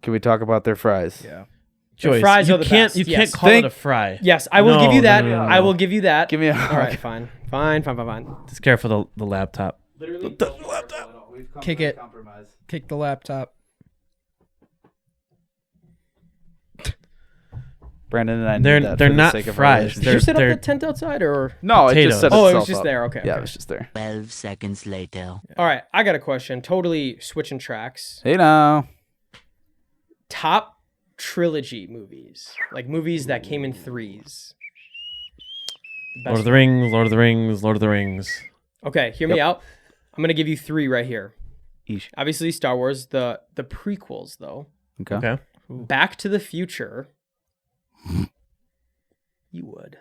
Can we talk about their fries? Yeah. Joyce, fries you are the can't best. you Yes. can't call it a fry. Yes, I will give you that. No. I will give you that. Give me a. All right, fine. Just careful the laptop. Literally. Kick it. Kick the laptop. Brandon and I They're need that they're for the not sake of our fries. relationship. Did you set up They're- the tent outside or? No, it just potatoes. set Oh, it itself was just up. there. Okay. Yeah, okay. it was just there. 12 seconds later. All right, I got a question. Totally switching tracks. Hey now. Top trilogy movies, like movies that came in threes. The Lord best of the Rings, Lord of the Rings, Lord of the Rings. Okay, hear me out. I'm gonna give you three right here. Eesh. Obviously, Star Wars. The prequels though. Okay. Back to the Future. You would.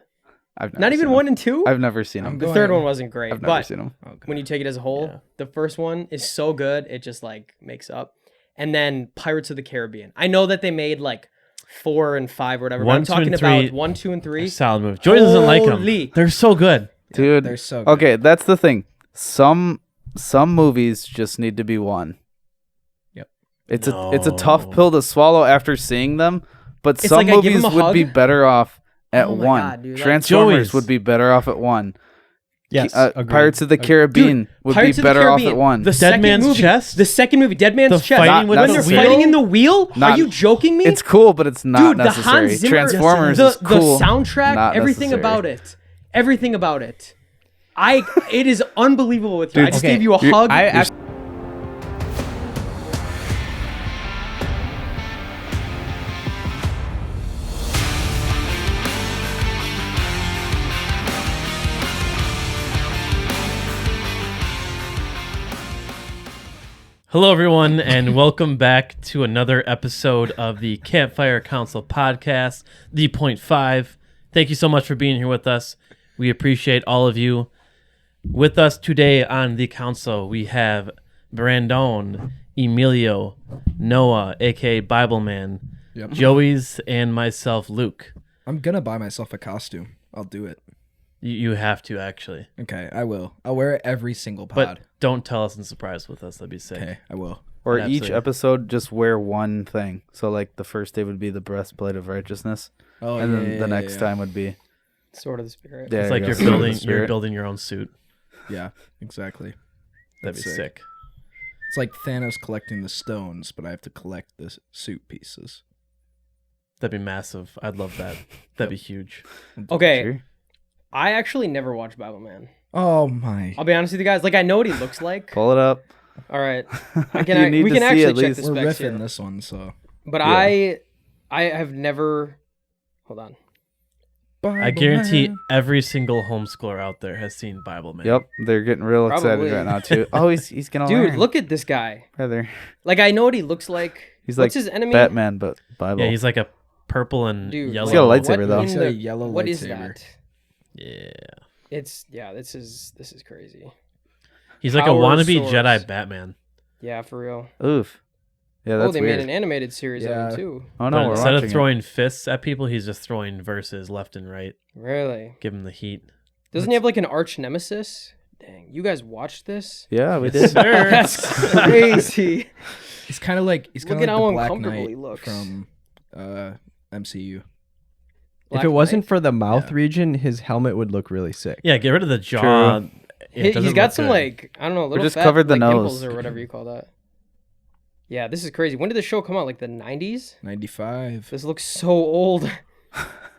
I've never Not even seen 1 and 2. I've never seen them. The third one wasn't great, I've never but seen them. when you take it as a whole, Yeah. the first one is so good it just like makes up. And then Pirates of the Caribbean. I know that they made like 4 and 5 or whatever. But 1, I'm 2, talking and about 3 1, 2, and 3. Solid movie. Joyce doesn't like Holy. them. They're so good. Dude. They're so good. Okay, that's the thing. Some movies just need to be one. Yep. It's a tough pill to swallow after seeing them, but It's some like I give movies them a would be hug. better off at Oh my one. God, dude, like- Transformers Joyce. would be better off at one. Yes. agreed. Pirates of the Caribbean would Pirates be of the better off Caribbean, at one. The second Man's movie, Chest? The second movie, Dead Man's The Chest. fighting with when the they're wheel? fighting in the wheel? Are Not- you joking me? It's cool, but it's not Dude, the necessary. Hans Zimmer, Transformers the is cool. The soundtrack, not everything necessary. about it. Everything about it. It is unbelievable with you. Dude, I just okay, gave you a hug. I actually, Hello, everyone, and welcome back to another episode of the Campfire Council podcast, the Point 5. Thank you so much for being here with us. We appreciate all of you. With us today on the council, we have Brandon, Emilio, Noah, aka Bible Man, Yep. Joey's, and myself, Luke. I'm gonna buy myself a costume. I'll do it. You have to, actually. Okay, I will. I'll wear it every single pod. But don't tell us and surprise with us. That'd be sick. Okay, I will. Or But each absolutely. episode, just wear one thing. So, like, the first day would be the breastplate of righteousness, Oh, and then yeah, the next time would be Sort of the spirit. yeah, It's there like you you're go. building Spirit. your own suit. Yeah, exactly. That'd That's be sick. It's like Thanos collecting the stones, but I have to collect the suit pieces. That'd be massive. I'd love that. That'd be huge. Okay, Sure. I actually never watched Bible Man. Oh my! I'll be honest with you guys. Like, I know what he looks like. Pull it up. All right. You need we to can see actually at check least. the We're specs riffing here. this one, so. But Yeah. I have never. Hold on. I guarantee every single homeschooler out there has seen Bible Man. Yep, they're getting real Probably. excited right now too. Oh, he's gonna Dude, learn. look at this guy. brother. Like, I know what he looks like. He's What's like his enemy? Batman, but Bible. Yeah, he's like a purple and Dude, yellow. He's got a lightsaber, what though. in He's got a the- yellow What is lightsaber. that? Yeah. It's this is crazy. He's like a Power wannabe source. Jedi Batman. Yeah, for real. Oof. Yeah, Oh, that's they weird. made an animated series of Yeah. him too. Oh no, But we're instead of watching throwing fists at people, he's just throwing verses left and right. Really? Give him the heat. Doesn't he have like an arch nemesis? Dang, you guys watched this? it. Yeah, we Yes, did. sir. That's crazy. He's kind of like Look like at how the Black uncomfortable Knight he looks. from MCU. If Black it wasn't Knight? for the mouth Yeah. region, his helmet would look really sick. Yeah, get rid of the jaw. True. Yeah, it doesn't He's got look some good. like, I don't know, little just fat, covered the like, nose. dimples or whatever you call that. Yeah, this is crazy. When did the show come out? Like the 90s? 95. This looks so old.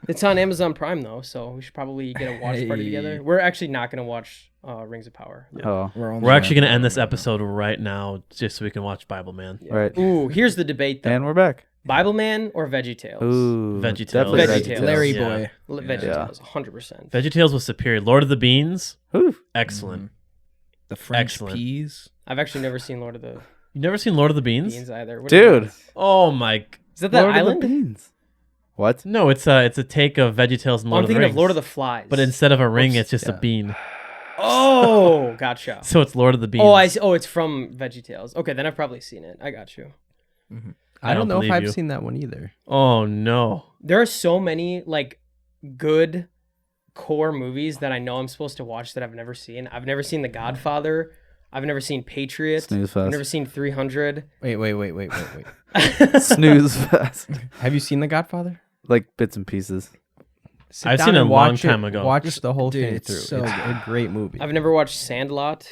It's on Amazon Prime though, so we should probably get a watch party Hey. together. We're actually not gonna watch Rings of Power. Oh, We're actually going to end this episode right now just so we can watch Bible Man. right. Ooh, here's the debate though: And we're back. Bible Man or VeggieTales? Ooh, VeggieTales. definitely VeggieTales. Larry Yeah. Boy. VeggieTales, 100%. VeggieTales was superior. Lord of the Beans, Ooh. excellent. The French Excellent. peas. I've actually never seen Lord of the You never seen Lord of the Beans? Beans either. What Dude. is that? Oh my! Is that that Lord of the island? Beans. What? No, it's a take of VeggieTales and Oh, Lord I'm of the thinking Rings. of Lord of the Flies. But instead of a ring, Whoops. it's just a Yeah. bean. Oh, gotcha. So it's Lord of the Beans. Oh, I see. Oh, it's from VeggieTales. Okay, then I've probably seen it. I got you. don't I don't know if believe I've you. seen that one either. Oh no! There are so many like good core movies that I know I'm supposed to watch that I've never seen. I've never seen The Godfather. I've never seen Patriot. Snooze I've fest. never seen 300. Wait. Snooze fest. Have you seen The Godfather? Like bits and pieces. Sit I've down seen it a and long watch time ago. Watch the whole Dude, thing it's through. so it's good. a great movie. I've never watched Sandlot.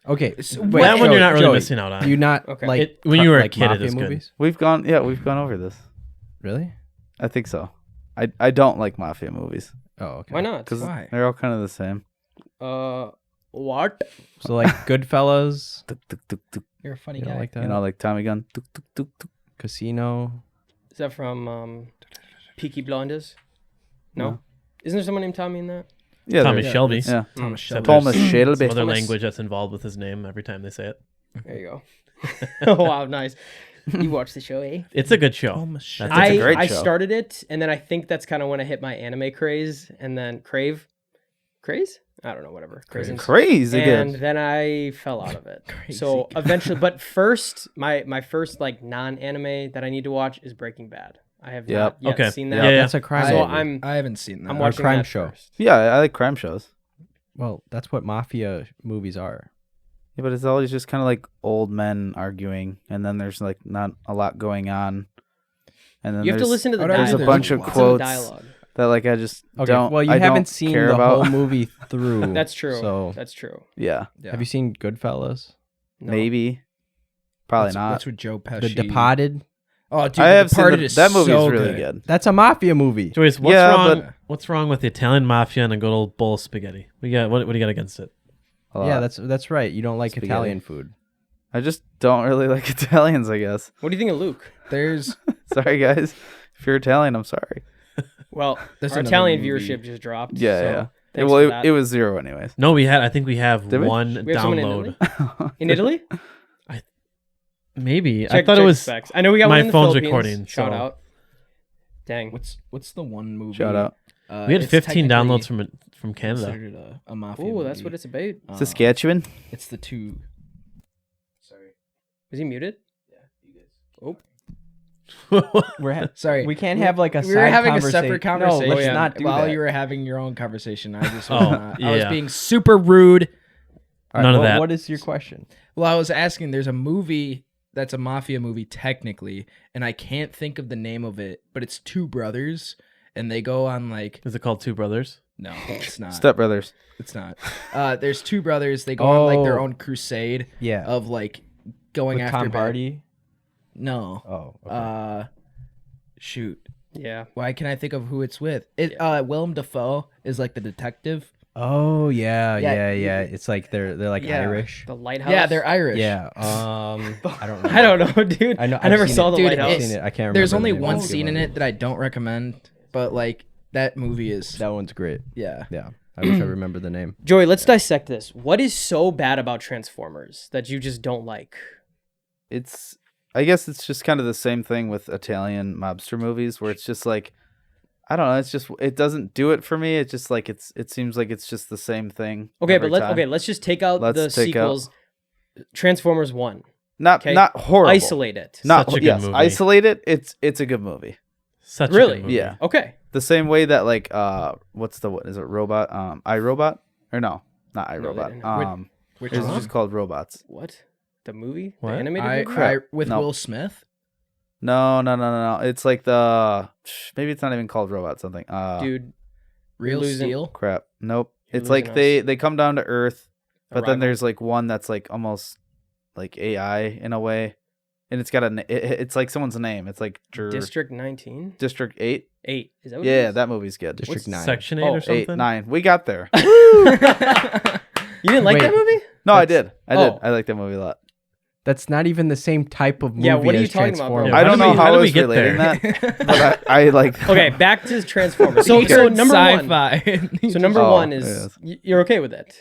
Okay, That one you're not really missing out on. Do you not Okay. like When you were a like kid, it mafia is good. movies? We've gone over this. Really? I think so. I don't like mafia movies Oh, okay. Why not? because Why? they're all kind of the same. What? So like Goodfellas, Tuk, tuk, tuk, tuk. You're a funny you guy. don't like that? You know, like Tommy Gun. Tuk, tuk, tuk, tuk. Casino. Is that from Peaky Blinders? No? No. Isn't there someone named Tommy in that? Yeah, Thomas there- Shelby. Yeah. Thomas Except Shelby. Thomas there's Shelby. Some other Thomas- language that's involved with his name every time they say it. There you go. Oh, wow, nice. You watched the show, eh? It's a good show. Thomas That's Shelby. It's a great I show. started it, and then I think that's kind of when I hit my anime craze, and then craze? I don't know, whatever. Craze. Crazy And good. then I fell out of it. Crazy So good. eventually, but first, my first like non-anime that I need to watch is Breaking Bad. I have not yet Okay. seen Yeah, that. yeah. That's a crime. So movie. I haven't seen that. I'm Or watching crime that show. first. Yeah, I like crime shows. Well, that's what mafia movies are. Yeah, but it's always just kind of like old men arguing, and then there's like not a lot going on. And then You have to there's- listen to the There's dialogue. a bunch of Listen to the quotes. dialogue. that like I just Okay. don't. Well, you I haven't don't seen care the about. whole movie through. That's true. So That's true. Yeah, Yeah. have you seen Goodfellas? No. maybe, probably That's, not. That's with Joe Pesci. The Departed? Oh, dude, I The have seen Departed the, is that movie so is really good. That's a mafia movie. Joyce, what's Yeah, wrong? but- What's wrong with the Italian mafia and a good old bowl of spaghetti? We got what do you got against it? A lot. Yeah, that's right. You don't like Spaghetti. Italian food. I just don't really like Italians. I guess. What do you think of Luke? There's Sorry, guys. If you're Italian, I'm sorry. Well, There's our another Italian movie. viewership just dropped. Yeah, so yeah. thanks Well, for it, that. it was 0 anyways. No, I think we have Did we? one We have someone in download. in Italy? Maybe I Check- thought it check was. the specs. I know we got my one in the phone's Philippines. recording, Shout so- out. Dang. what's the one movie? Shout out. We had it's 15 technically downloads from Canada. considered a mafia Oh, that's movie. what it's about. Saskatchewan. It's the two. Was he muted? Sorry, We can't have like a we were having a separate conversation. No, let's not do while that. you were having your own conversation. I just Oh, was not. I was yeah. being super rude. All None of well, that. What is your question? Well, I was asking. There's a movie that's a mafia movie technically, and I can't think of the name of it, but it's two brothers, and they go on like Is it called Two Brothers? no, it's not. Step Brothers. It's not. There's two brothers. They go on like their Oh. own crusade Yeah. of like going With after Tom bad- Hardy. No. Oh. Okay. Shoot. Yeah. Why can I think of who it's with? It Willem Dafoe is like the detective. Oh yeah, Yeah, yeah. It's like they're like Yeah. Irish. The lighthouse. Yeah, they're Irish. Yeah. I don't know. I don't know, dude. I know. I never I've seen saw it. the Dude, I've lighthouse. seen it. I can't remember. There's the only name. one It's a good scene in movie. it that I don't recommend, but like that movie is That one's great. yeah. Yeah. I wish I remember the name. Joey, let's dissect this. What is so bad about Transformers that you just don't like? I guess it's just kind of the same thing with Italian mobster movies where it's just like I don't know, it doesn't do it for me. It's just like it seems like it's just the same thing. Okay, every but time. let's just take out Let's the take out- sequels. Transformers 1. Not okay. not horrible. Isolate it. Not Such a good yes, movie. isolate it. It's a good movie. Such Really? a good movie. Yeah. Okay. The same way that like what is it Robot iRobot or no, not No, they iRobot. didn't. Which It's one? just called Robots. What? The movie? What? The animated I, movie? Crap. with No. Will Smith. No. It's like maybe it's not even called Robot something. Dude, Real losing- Steel. Crap. Nope. You're It's like losing they come down to Earth, but then Arrival. there's like one that's like almost like AI in a way, and it's got it's like someone's name. It's like District 19? District 8. 8. Is that what it Yeah, is? that movie's good. District 9. Section 8 Oh, or 8, something? 9. We got there. You didn't like that Wait. movie? No, I That's- did. I did. Oh. I like that movie a lot. That's not even the same type of movie Yeah, what are you as talking about, bro? Transformers. Yeah, I how don't did know we- how how I did we was get relating there? that, but I like. Okay, back to Transformers. So Weird number one. sci-fi. So number Oh, one is you're okay with it.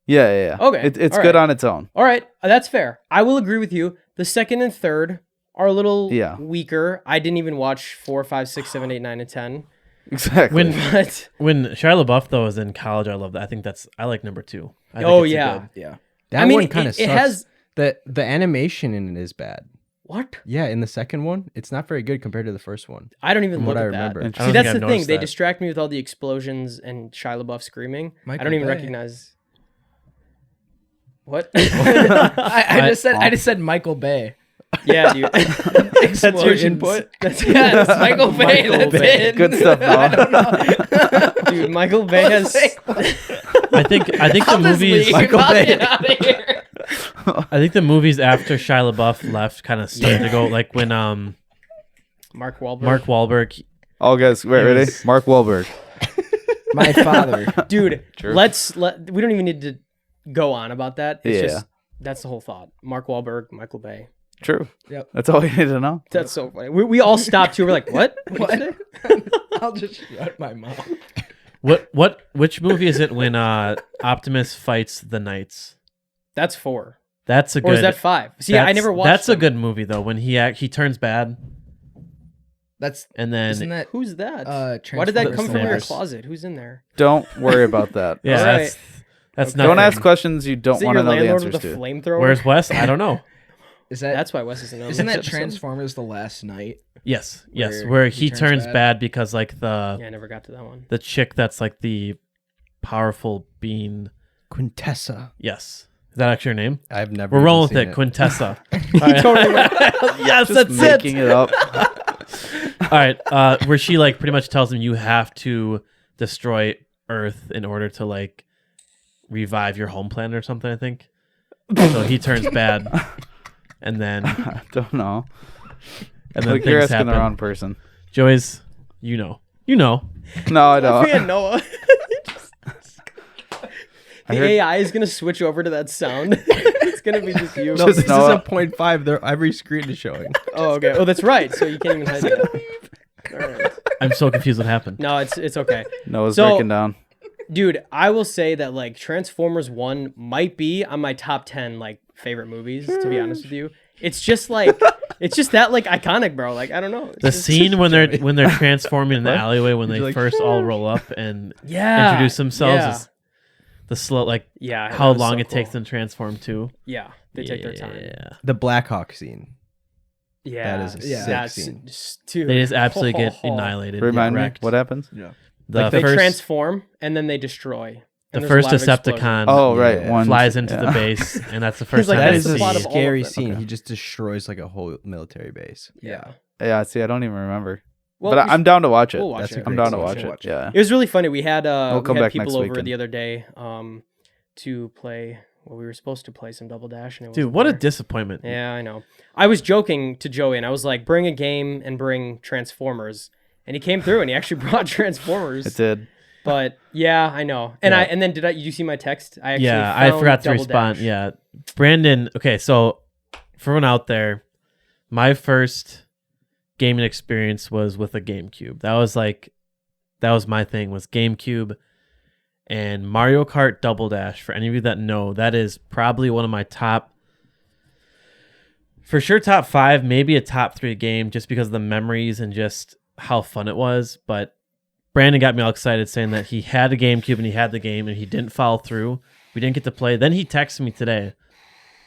Yeah. Okay, It's all good right. on its own. All right, that's fair. I will agree with you. The second and third are a little Yeah. weaker. I didn't even watch 4, 5, 6, 7, 8, 9, and 10. Exactly. When But when Shia LaBeouf though was in college, I love that. I like number 2. I think oh it's a yeah, good- yeah. That I mean, one kind of it sucks. has The animation in it is bad. what? Yeah, in the second one, it's not very good compared to the first one. I don't even From look what I at that. remember. I don't See, think that's I've the thing. noticed They that. distract me with all the explosions and Shia LaBeouf screaming. I Michael don't even Bay. recognize. What? I just said Michael Bay. Yeah, dude. That's your input? Yeah, it's Michael Bay. Michael That's Bay. it. Good stuff, I Noah. don't know. Dude, Michael Bay has. I think the I'll just movies. leave. Michael I'll Bay. get out of here. I think the movies after Shia LaBeouf left kind of started to go like when Mark Wahlberg. Mark Wahlberg. All guys, wait, ready? Yes. Mark Wahlberg. My father. Dude, True. we don't even need to go on about that. It's Yeah. just that's the whole thought. Mark Wahlberg, Michael Bay. True. Yep. That's all you need to know. That's so funny. We all stopped too. We're like, what? What? I'll just shut my mouth. Which movie is it when Optimus fights the Knights? That's 4. That's a good. Or is that 5? See, I never watched That's a them. good movie though. When he turns bad That's and then isn't that Who's that? uh Why did that Transformers come from your neighbors. closet? Who's in there? Don't worry about that. yeah, All that's right. not. Don't ask questions you don't Is it want your to know the landlord answers with a to. flamethrower? Where's Wes? I don't know. is that That's why Wes isn't on isn't this that episode. Transformers the Last Night? Yes, Where where he he turns turns bad? bad because like Yeah, I never got to that one. the chick that's like the powerful being. Quintessa. Yes, is that actually her name? I've never. We're even rolling with seen it, Quintessa. Yes, that's making it up. All right, where she like pretty much tells him you have to destroy Earth in order to like revive your home planet or something. I think. So he turns bad, and then I don't know. and then Like you're things asking the happen. wrong person. Joey's, you know. No, I Me and don't. Noah. I The heard- AI is gonna switch over to that sound. It's gonna be just you. No, Just this is Noah. a 0.5. There, every screen is showing. Oh, okay. Oh, that's right. So you can't even hide that. All right. I'm so confused what happened. No, it's okay. Noah's So- breaking down. Dude, I will say that like Transformers 1 might be on my top 10 like favorite movies, to be honest with you. It's just like it's just that like iconic, bro. Like I don't know. It's The just- scene when they're transforming in the alleyway when Did they you like- first all roll up and yeah, introduce themselves Yeah, is the slow like yeah. how that was long so it takes cool. them to transform too. Yeah, they take their time. Yeah. The Blackhawk scene. Yeah, That is a sick that's scene. dude. They just absolutely get annihilated. Remind me wrecked. what happens. The They first transform and then they destroy. the And there's a first lot of explosions. Decepticon Oh right, Yeah. one flies into yeah. the base and that's the first like, time That I is the a plot see. of all of scary them. scene. Okay. He just destroys like a whole military base. Yeah. Yeah, see, I don't even remember. Well, But I'm down to watch it. we'll watch That's it. a I'm great down to scene. watch We'll it. watch it. Yeah. It was really funny. We had come we had back next people over weekend. the other day to play. Well, we were supposed to play some Double Dash, and it Dude, wasn't what a there. disappointment. Yeah, I know. I was joking to Joey, and I was like, "Bring a game and bring Transformers," and he came through, and he actually brought Transformers. It did. But yeah, I know. And Yeah. then did you see my text? I actually Yeah, I found forgot to Double respond. Dash. Yeah. Brandon, okay, so for everyone out there, my first gaming experience was with a GameCube. That was my thing, was GameCube and Mario Kart Double Dash. For any of you that know, that is probably one of my for sure top 5, maybe a top 3 game just because of the memories and just how fun it was. But Brandon got me all excited saying that he had a GameCube and he had the game and he didn't follow through. We didn't get to play. Then he texted me today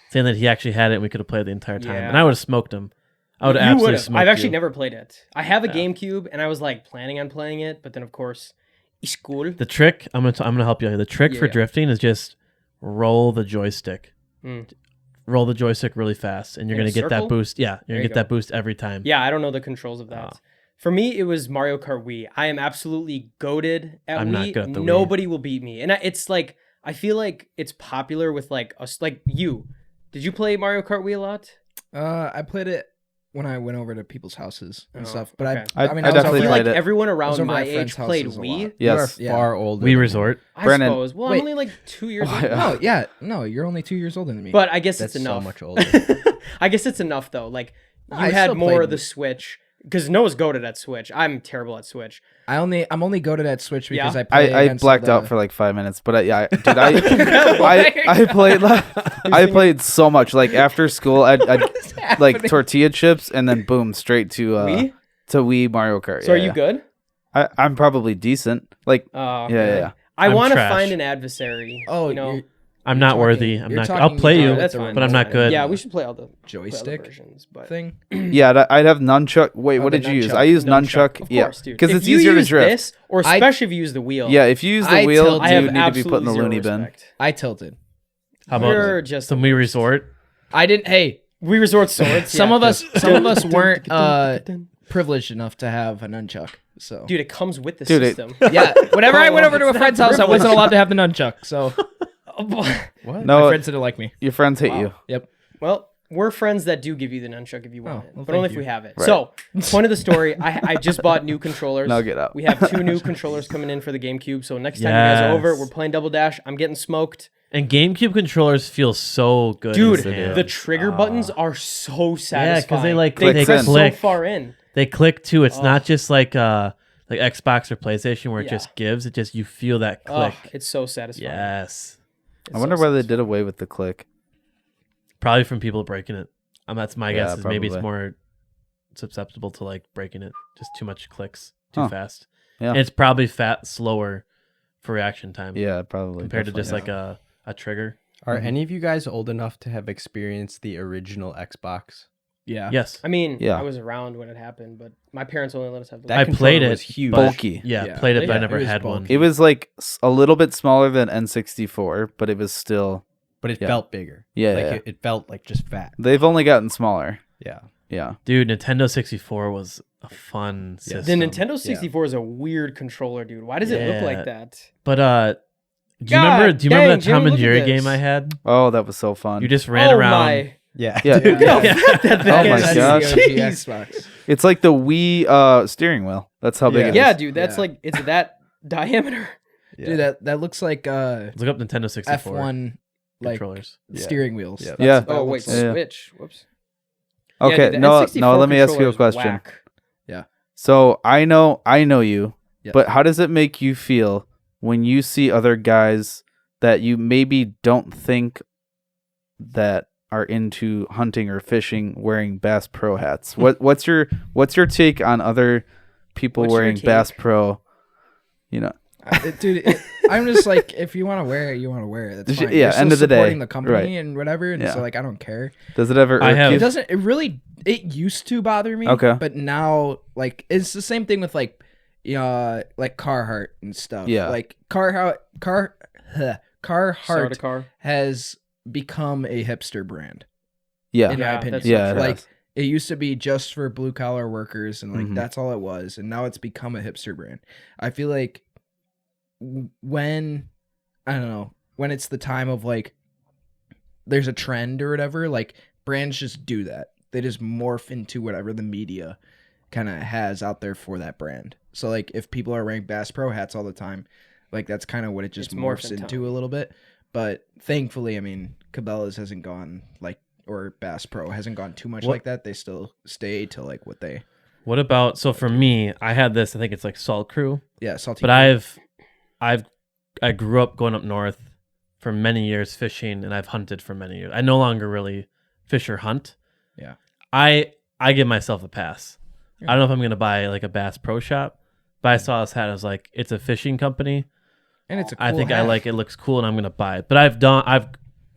saying that he actually had it and we could have played the entire time. Yeah. And I would have smoked him. I would have You absolutely would've. smoked I've actually you. never played it. I have a Yeah. GameCube, and I was like planning on playing it, but then of course, school. The trick, I'm gonna help you here. The trick for Yeah. drifting is just roll the joystick. Mm. Roll the joystick really fast and you're In going a to get that circle? boost. Yeah, you're There going you to get go. that boost every time. Yeah, I don't know the controls of that. Oh. For me, it was Mario Kart Wii. I am absolutely goated at I'm Wii. not good at the Wii. Nobody will beat me, and it's like I feel like it's popular with like us. Like you, did you play Mario Kart Wii a lot? I played it when I went over to people's houses and Oh, stuff. But okay. I I mean, I I was definitely over, I feel played like it. everyone was around over my at friends' age played houses a Wii. lot. Yes. You are far older. We than me. Resort. I Brennan- suppose. Well, Wait. I'm only like 2 years Oh, old. yeah. no, you're only 2 years older than me. But I guess That's it's so enough. much older. I guess it's enough though. Like you I had still more played of the Wii. Switch because Noah's goated at Switch. I'm terrible at Switch. I'm only goated at Switch because Yeah? I play I against blacked the- out for like 5 minutes, but I played I played so much. Like after school, I'd like tortilla chips and then boom, straight to Wii? to Wii Mario Kart. So are Yeah, you yeah. good? I'm probably decent. Like yeah. I I'm want to trash. find an adversary. Oh, you know. you're- I'm You're not talking- worthy. I'm you're not. talking I'll play you, about that's the fine. but I'm remote not good. Yeah, we should play all the Joystick versions, but thing. Yeah, I'd have nunchuck. Wait, Oh, what the did you use? nunchuck. I used nunchuck. Of Yeah, course, dude. because If it's you easier to use drift. this, or I- especially if you use the wheel. Yeah, if you use the I wheel, tilted. I have you need to be put in the absolutely zero loony bin. respect. I tilted. How We're about just some We Resort? I didn't. Hey, we resort swords. some yeah. of us weren't privileged enough to have a nunchuck. So Dude, it comes with the Dude, system. yeah, whenever I went over to a It's friend's not house, I wasn't privileged. allowed to have the nunchuck. So What? my No, friends didn't like me. your friends hate you. Yep. Well, we're friends that do give you the nunchuck if you want Oh, it, well, but only thank if you. we have it. Right. So, point of the story, I just bought new controllers. Now get out. We have 2 new controllers coming in for the GameCube. So next time you guys are over, Yes. we're playing Double Dash. I'm getting smoked. And GameCube controllers feel so good. in Dude, the hand. the trigger buttons are so satisfying. Yeah, because they like Clicks they in. press click. so far in. They click too. It's not just like Xbox or PlayStation where it Yeah. just gives. It just you feel that Oh, click. it's so satisfying. Yes. It's I wonder so why they satisfying. did away with the click. Probably from people breaking it. That's my Yeah, guess. Is maybe it's probably. more susceptible to like breaking it. Just too much clicks, too Huh. fast. Yeah. And it's probably slower for reaction time. Yeah, probably. Compared to just definitely. like a trigger. Are any of you guys old enough to have experienced the original Xbox? Yeah. Yes. I mean, Yeah. I was around when it happened, but my parents only let us have the. That I controller played it, was huge. but- bulky. Yeah, Yeah. played it, but I Yeah, never it was had one. bulky. It was like a little bit smaller than N64, but it was still. But it Yeah. felt bigger. Yeah, Like yeah. It felt like just fat. They've only gotten smaller. Yeah. Yeah. Dude, Nintendo 64 was a fun Yeah. system. The Nintendo 64 is a weird controller, dude. Why does it look Yeah. like that? But do you God remember dang, that Tom Jimmy, and look at Jerry this. game I had? Oh, that was so fun. You just ran oh around. my! Yeah. Yeah. Dude, look Yeah. how fat that thing Oh my is. That's gosh. the OG Jeez. Xbox. It's like the Wii steering wheel. That's how big Yeah. it is. Yeah, dude, that's Yeah. like it's that diameter. Yeah. Dude, that looks like Look up Nintendo 64 F1 like controllers. steering wheels. Yeah. Yeah. That Oh wait, looks like- Yeah. switch. Whoops. Okay, Yeah, dude, the no, N64 let me ask you controller a is question. whack. So I know you, Yes. but how does it make you feel when you see other guys that you maybe don't think that are into hunting or fishing wearing Bass Pro hats? What's your take on other people What's your wearing take? Bass Pro? You know, I'm just like, if you want to wear it, you want to wear it. That's fine. Yeah, You're still end of the day. supporting the company Right. and whatever, and Yeah. so like I don't care. does it ever I irk have- you? It doesn't. It really. It used to bother me. Okay. But now, like, it's the same thing with like Carhartt and stuff. Yeah. Like Carhartt Soda car. has become a hipster brand. Yeah, In my Yeah, opinion. that's yeah, it like has. it used to be just for blue collar workers and like Mhm. that's all it was, and now it's become a hipster brand. I feel like when I don't know, when it's the time of like there's a trend or whatever, like brands just do that. They just morph into whatever the media kind of has out there for that brand. So like if people are wearing Bass Pro hats all the time, like that's kind of what it just It's morphs morphin' into time. a little bit. But thankfully, I mean, Cabela's hasn't gone like, or Bass Pro hasn't gone too much What- like that. They still stay to like what they, What about so for me, I had this. I think it's like Salt Crew, yeah, salty. but Cream. I grew up going up north for many years fishing, and I've hunted for many years. I no longer really fish or hunt. Yeah. I give myself a pass. Yeah. I don't know if I'm gonna buy like a Bass Pro Shop, but I saw this hat. I was like, it's a fishing company. And it's a cool I think I hat. like it. Looks cool, and I'm gonna buy it. But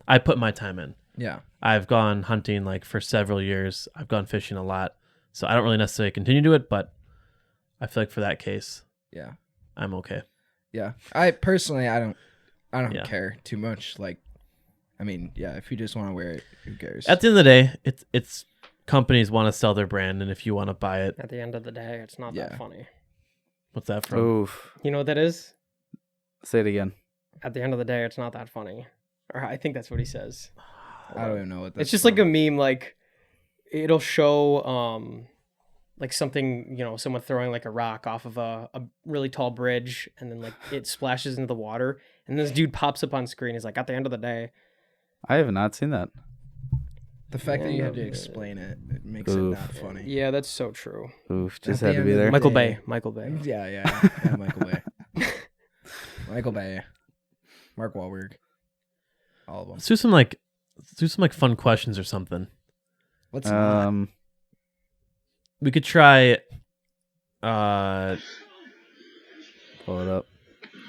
I put my time in. Yeah. I've gone hunting like for several years. I've gone fishing a lot, so I don't really necessarily continue to it. But I feel like for that case, Yeah. I'm okay. Yeah. I personally, I don't Yeah. care too much. Like, I mean, yeah, if you just want to wear it, who cares? At the end of the day, it's companies want to sell their brand, and if you want to buy it, At the end of the day, it's not Yeah. that funny. what's that from? Oof. You know what that is? Say it again. At the end of the day, it's not that funny. Or I think that's what he says. I don't even know what that's It's just like a from. meme. Like it'll show like something, you know, someone throwing like a rock off of a really tall bridge, and then like it splashes into the water, and this dude pops up on screen. He's like, at the end of the day, I have not seen that. The fact that you have to Yeah. explain it, it makes Oof. it not funny. yeah, that's so true. Oof, just At had the to be end of there. the Michael day. Bay, Michael Bay. Yeah, Michael Bay. Michael Bay. Mark Wahlberg. All of them. Let's do some like fun questions or something. Let's not. We could try. Pull it up.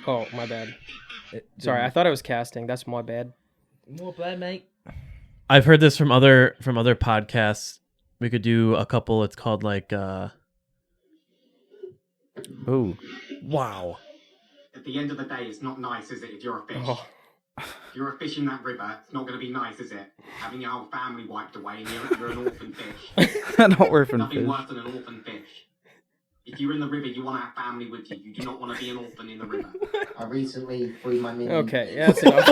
Oh, my bad. Sorry, I thought I was casting. That's my bad. More bad, mate. I've heard this from other podcasts. We could do a couple. It's called like. Ooh. Wow. At the end of the day, it's not nice, is it, if you're a fish? Oh, If you're a fish in that river, it's not going to be nice, is it? Having your whole family wiped away and you're an orphan fish. An orphan Nothing fish. worse than an orphan fish. If you're in the river, you want to have family with you. You do not want to be an orphan in the river. I recently freed my minion. Okay, yeah, that's enough.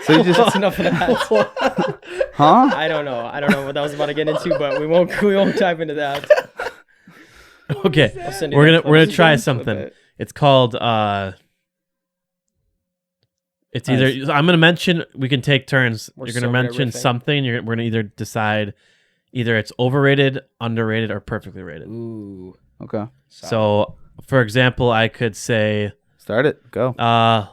So you just That's enough of that. huh? I don't know what that was about to get into, but we won't dive into that. Okay, I'll send you we're that gonna clip. try Clip something. it. It's called It's either I'm gonna mention. We can take turns. We're You're so gonna good at mention riffing. something. We're gonna either decide either it's overrated, underrated, or perfectly rated. Ooh. Okay. So, for example, I could say Start it. Go.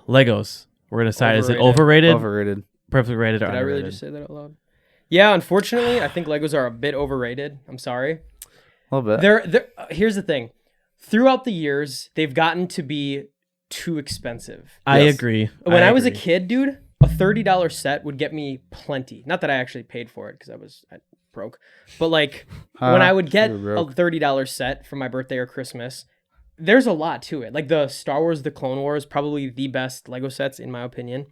Legos. We're gonna decide is it Overrated. overrated, Overrated. perfectly rated, or Did I underrated? really just say that out loud? Yeah, unfortunately, I think Legos are a bit overrated. I'm sorry. A little bit. Here's the thing. Throughout the years, they've gotten to be too expensive. I Yes. agree. When I was a agree. kid, dude, a $30 set would get me plenty. Not that I actually paid for it because I broke. But like when I would get you a were broke. $30 set for my birthday or Christmas, there's a lot to it. Like the Star Wars, the Clone Wars, probably the best Lego sets in my opinion.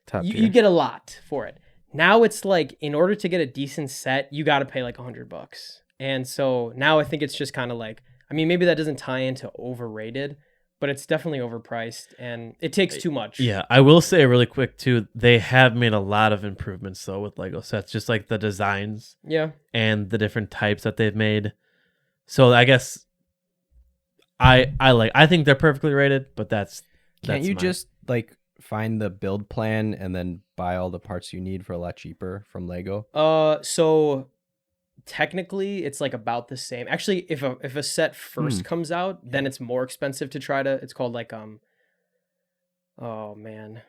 Top You tier. get a lot for it. Now it's like in order to get a decent set, you got to pay like $100. And so now I think it's just kind of like, I mean, maybe that doesn't tie into overrated, but it's definitely overpriced and it takes too much. Yeah, I will say really quick too. They have made a lot of improvements though with Lego sets, just like the designs Yeah. and the different types that they've made. So I guess I think they're perfectly rated, but that's Can't you mine. just like find the build plan and then buy all the parts you need for a lot cheaper from Lego? So technically it's like about the same. Actually, if a set first comes out, then it's more expensive to try to, it's called like oh man,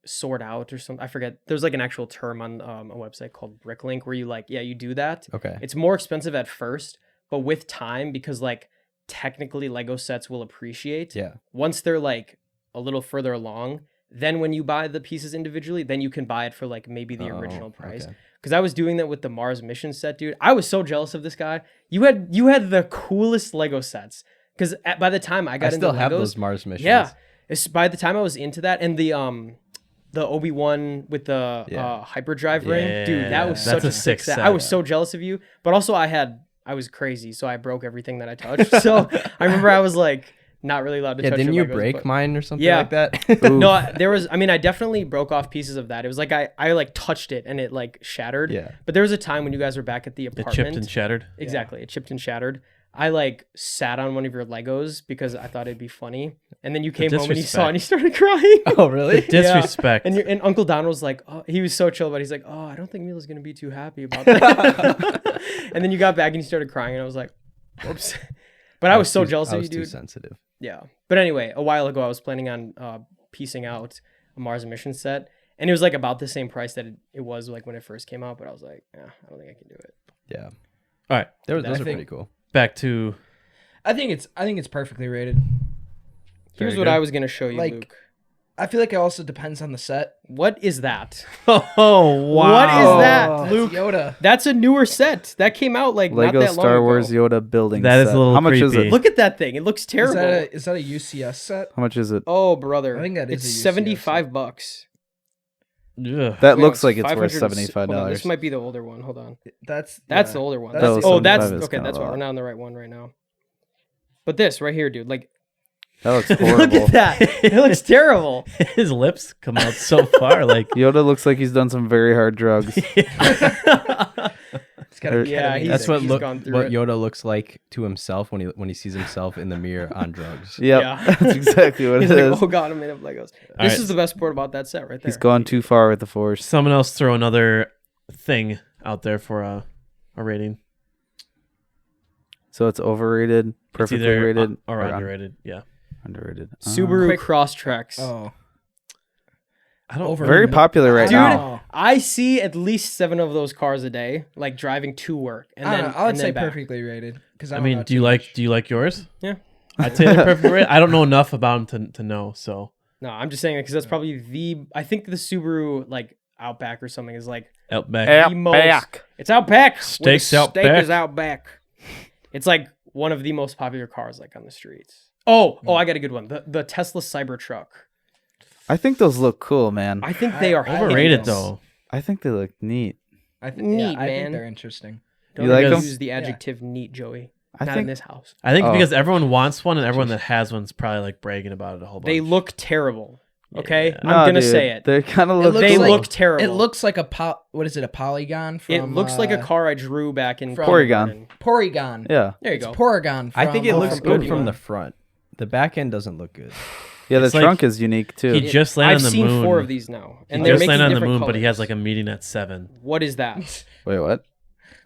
sort out or something. I forget. There's like an actual term on a website called Bricklink where you like, yeah, you do that. Okay. It's more expensive at first, but with time, because like technically Lego sets will appreciate. Yeah. Once they're like a little further along, then when you buy the pieces individually, then you can buy it for like maybe the original price. okay. Because I was doing that with the Mars mission set, dude. I was so jealous of this guy. You had the coolest Lego sets. Because by the time I got I into still have Legos, those Mars missions. yeah, by the time I was into that and the Obi-Wan with the Yeah. hyperdrive ring, dude, that was that's such a a sick sick set. set. I was so jealous of you, but also I was crazy, so I broke everything that I touched. So I remember I was like not really allowed to Yeah, touch didn't your you Legos, break but- mine or something Yeah. like that? Ooh. No, there was. I mean, I definitely broke off pieces of that. It was like I like touched it and it like shattered. Yeah. But there was a time when you guys were back at the it apartment. chipped and shattered. Exactly, it chipped and shattered. I like sat on one of your Legos because I thought it'd be funny, and then you came home and you saw it and you started crying. Oh, really? Disrespect. And Uncle Don was like, oh, he was so chill, but he's like, oh, I don't think Mila's gonna be too happy about that. And then you got back and you started crying, and I was like, whoops. But I was so jealous I of was you, too dude. sensitive. Yeah. But anyway, a while ago, I was planning on piecing out a Mars mission set, and it was like about the same price that it was like when it first came out. But I was like, yeah, I don't think I can do it. Yeah. All right, Those are think- pretty cool. back to I think it's perfectly rated. Here's Very what good. I was gonna show you, Like- Luke. I feel like it also depends on the set. What is that? oh wow. What is that, That's Luke? Yoda. That's a newer set that came out like Lego not that long Star ago. Wars Yoda building. That is set. a little How much is creepy. it? Look at that thing. It looks Is terrible. that a UCS set? How much is it? Oh, brother. I think that is it's a UCS set. $75. Ugh. That Wait, looks like it's worth 500 $75. hold on, this might be the older one. Hold on. That's That's yeah. the older one. That's That's the oh, older that's one. okay. 75 is That's kinda why we're a not on the right one right now. But this right here, dude, like That looks look horrible. at that. It looks terrible. His lips come out so far. Like Yoda looks like he's done some very hard drugs. It's got a Yeah, ketamine he's- That's what he's gone through what it. Yoda looks like to himself when he sees himself in the mirror on drugs. Yep, Yeah. that's exactly what He's it like, is. oh god, I'm made of Legos. This right. is the best part about that set right there. He's gone too far with the Force. someone else throw another thing out there for a rating. So it's overrated, It's perfectly either rated, or un- underrated. Yeah. underrated. Subaru Quick- Crosstreks. Oh, I don't. Over- Very popular right Dude, now. I see at least 7 of those cars a day, like driving to work, and I then don't know, I would and say then back. perfectly rated because I mean, do you like yours? Yeah. I'd say they're perfectly rated. I don't know enough about them to know. So No, I'm just saying that because that's probably I think the Subaru like Outback or something is like Outback. the most. It's Outback. where the Steak's Outback. Steak is Outback. It's like one of the most popular cars like on the streets. Oh, I got a good one. The Tesla Cybertruck. I think those look cool, man. I think they are Overrated hideous. though. I think they look neat. I think Neat, I man. think they're interesting. Don't You like ever 'em? use the adjective neat, Joey. I Not in think this house. I think Oh. because everyone wants one and everyone that has one's probably like bragging about it a whole bunch. They look terrible. Okay, Yeah. I'm No, gonna dude, say it. They kind of It look. looks They cool. look terrible. It looks like what is it? A polygon from? It looks like a car I drew back in from- Porygon. Porygon. Yeah, There you It's go. Porygon. I think it from, looks from good Pokemon. from the front. The back end doesn't look good. yeah. The It's like- trunk is unique too. He just landed I've on the seen moon. 4 of these now, He and they're just making landed on the different moon, but he has colors. like a meeting at 7. What is that? Wait, what?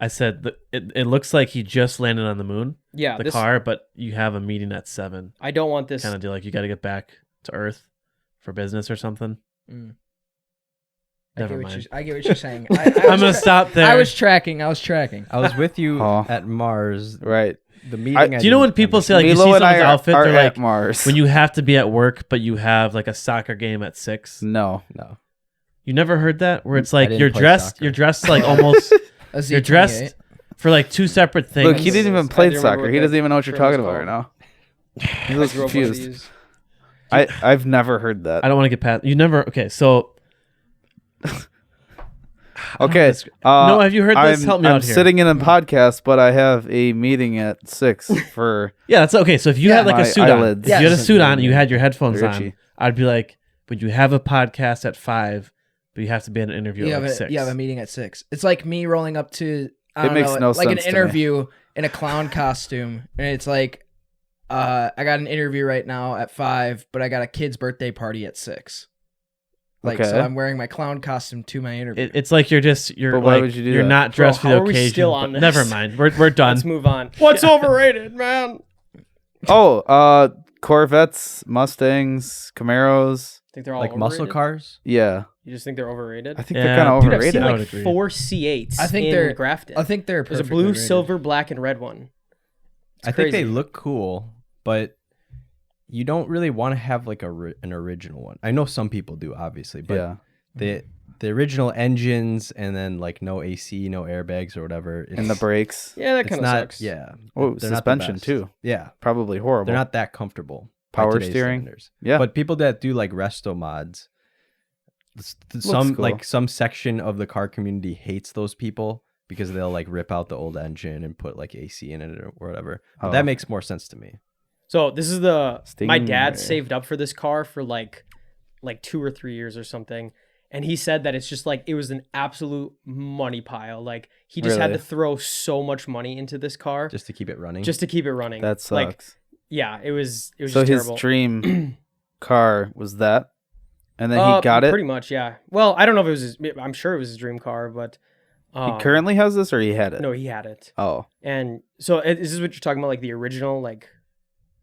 I said it looks like he just landed on the moon, Yeah, the this, car, but you have a meeting at 7. I don't want this. Kind of deal like you got to get back to Earth for business or something. Never mind. I get what you're saying. I'm gonna stop there. I was tracking. I was with you Oh. at Mars. Right. The meeting. Do you know when people say like you see Milo and I someone's outfit, are they're at like Mars. when you have to be at work, but you have like a soccer game at 6. No. No. You never heard that where it's like didn't you're play dressed, soccer. you're dressed like almost, A you're dressed for like 2 separate things. Look, he didn't even I play do remember soccer. what He that doesn't even know what you're term is talking about right called. now. He I looks grew up with confused. these. I've never heard that. I don't want to get past. You never. Okay, so Okay. no, have you heard this? Help me I'm out here. sitting in a podcast, but I have a meeting at 6 for. Yeah, that's okay. So if you Yeah. had like My a suit on, eyelids. if you had a Yes. suit on and you had your headphones They're on, itchy. I'd be like, but you have a podcast at 5, but you have to be in an interview You at have, like a, 6. you have a meeting at 6. It's like me rolling up to I It don't makes know, no like sense an to me. interview in a clown costume, and it's like, I got an interview right now at 5, but I got a kid's birthday party at 6. Like, so Okay. I'm wearing my clown costume to my interview. It's like you're But why like would you do you're that? not dressed Bro, for how the are we occasion. still on but this? Never mind. We're done. Let's move on. What's overrated, man? Oh, Corvettes, Mustangs, Camaros. Think they're all Like muscle overrated? cars. Yeah, You just think they're overrated? I think Yeah, they're kind of dude, Dude, I've overrated. seen I would like agree. 4 C8s. I think in they're- Grafton. I think they're There's a perfectly blue, rated. silver, black, and red one. I think they crazy. look cool, but you don't really want to have like an original one. I know some people do, obviously, but Yeah, the original engines and then like no AC, no airbags or whatever. and the brakes. Yeah, that it's kind of not. sucks. Yeah. Oh, they're not the suspension best. too. Yeah, Probably horrible. they're not that comfortable. by Power today's steering? standards. Yeah, But people that do like resto mods, some cool. like some section of the car community hates those people because they'll like rip out the old engine and put like AC in it or whatever. But Oh. that makes more sense to me. So this is my dad Stingray. saved up for this car for like 2 or 3 years or something. And he said that it's just like it was an absolute money pile. Like he just had Really? to throw so much money into this car Just to keep it running. just to keep it running. that sucks. Like, yeah, it was so just his terrible. dream car was that, and then he got it. Pretty much, yeah. Well, I don't know if it was I'm sure it was his dream car, but He currently has this, or he had it. no, he had it. Oh, And so is this what you're talking about, like the original, like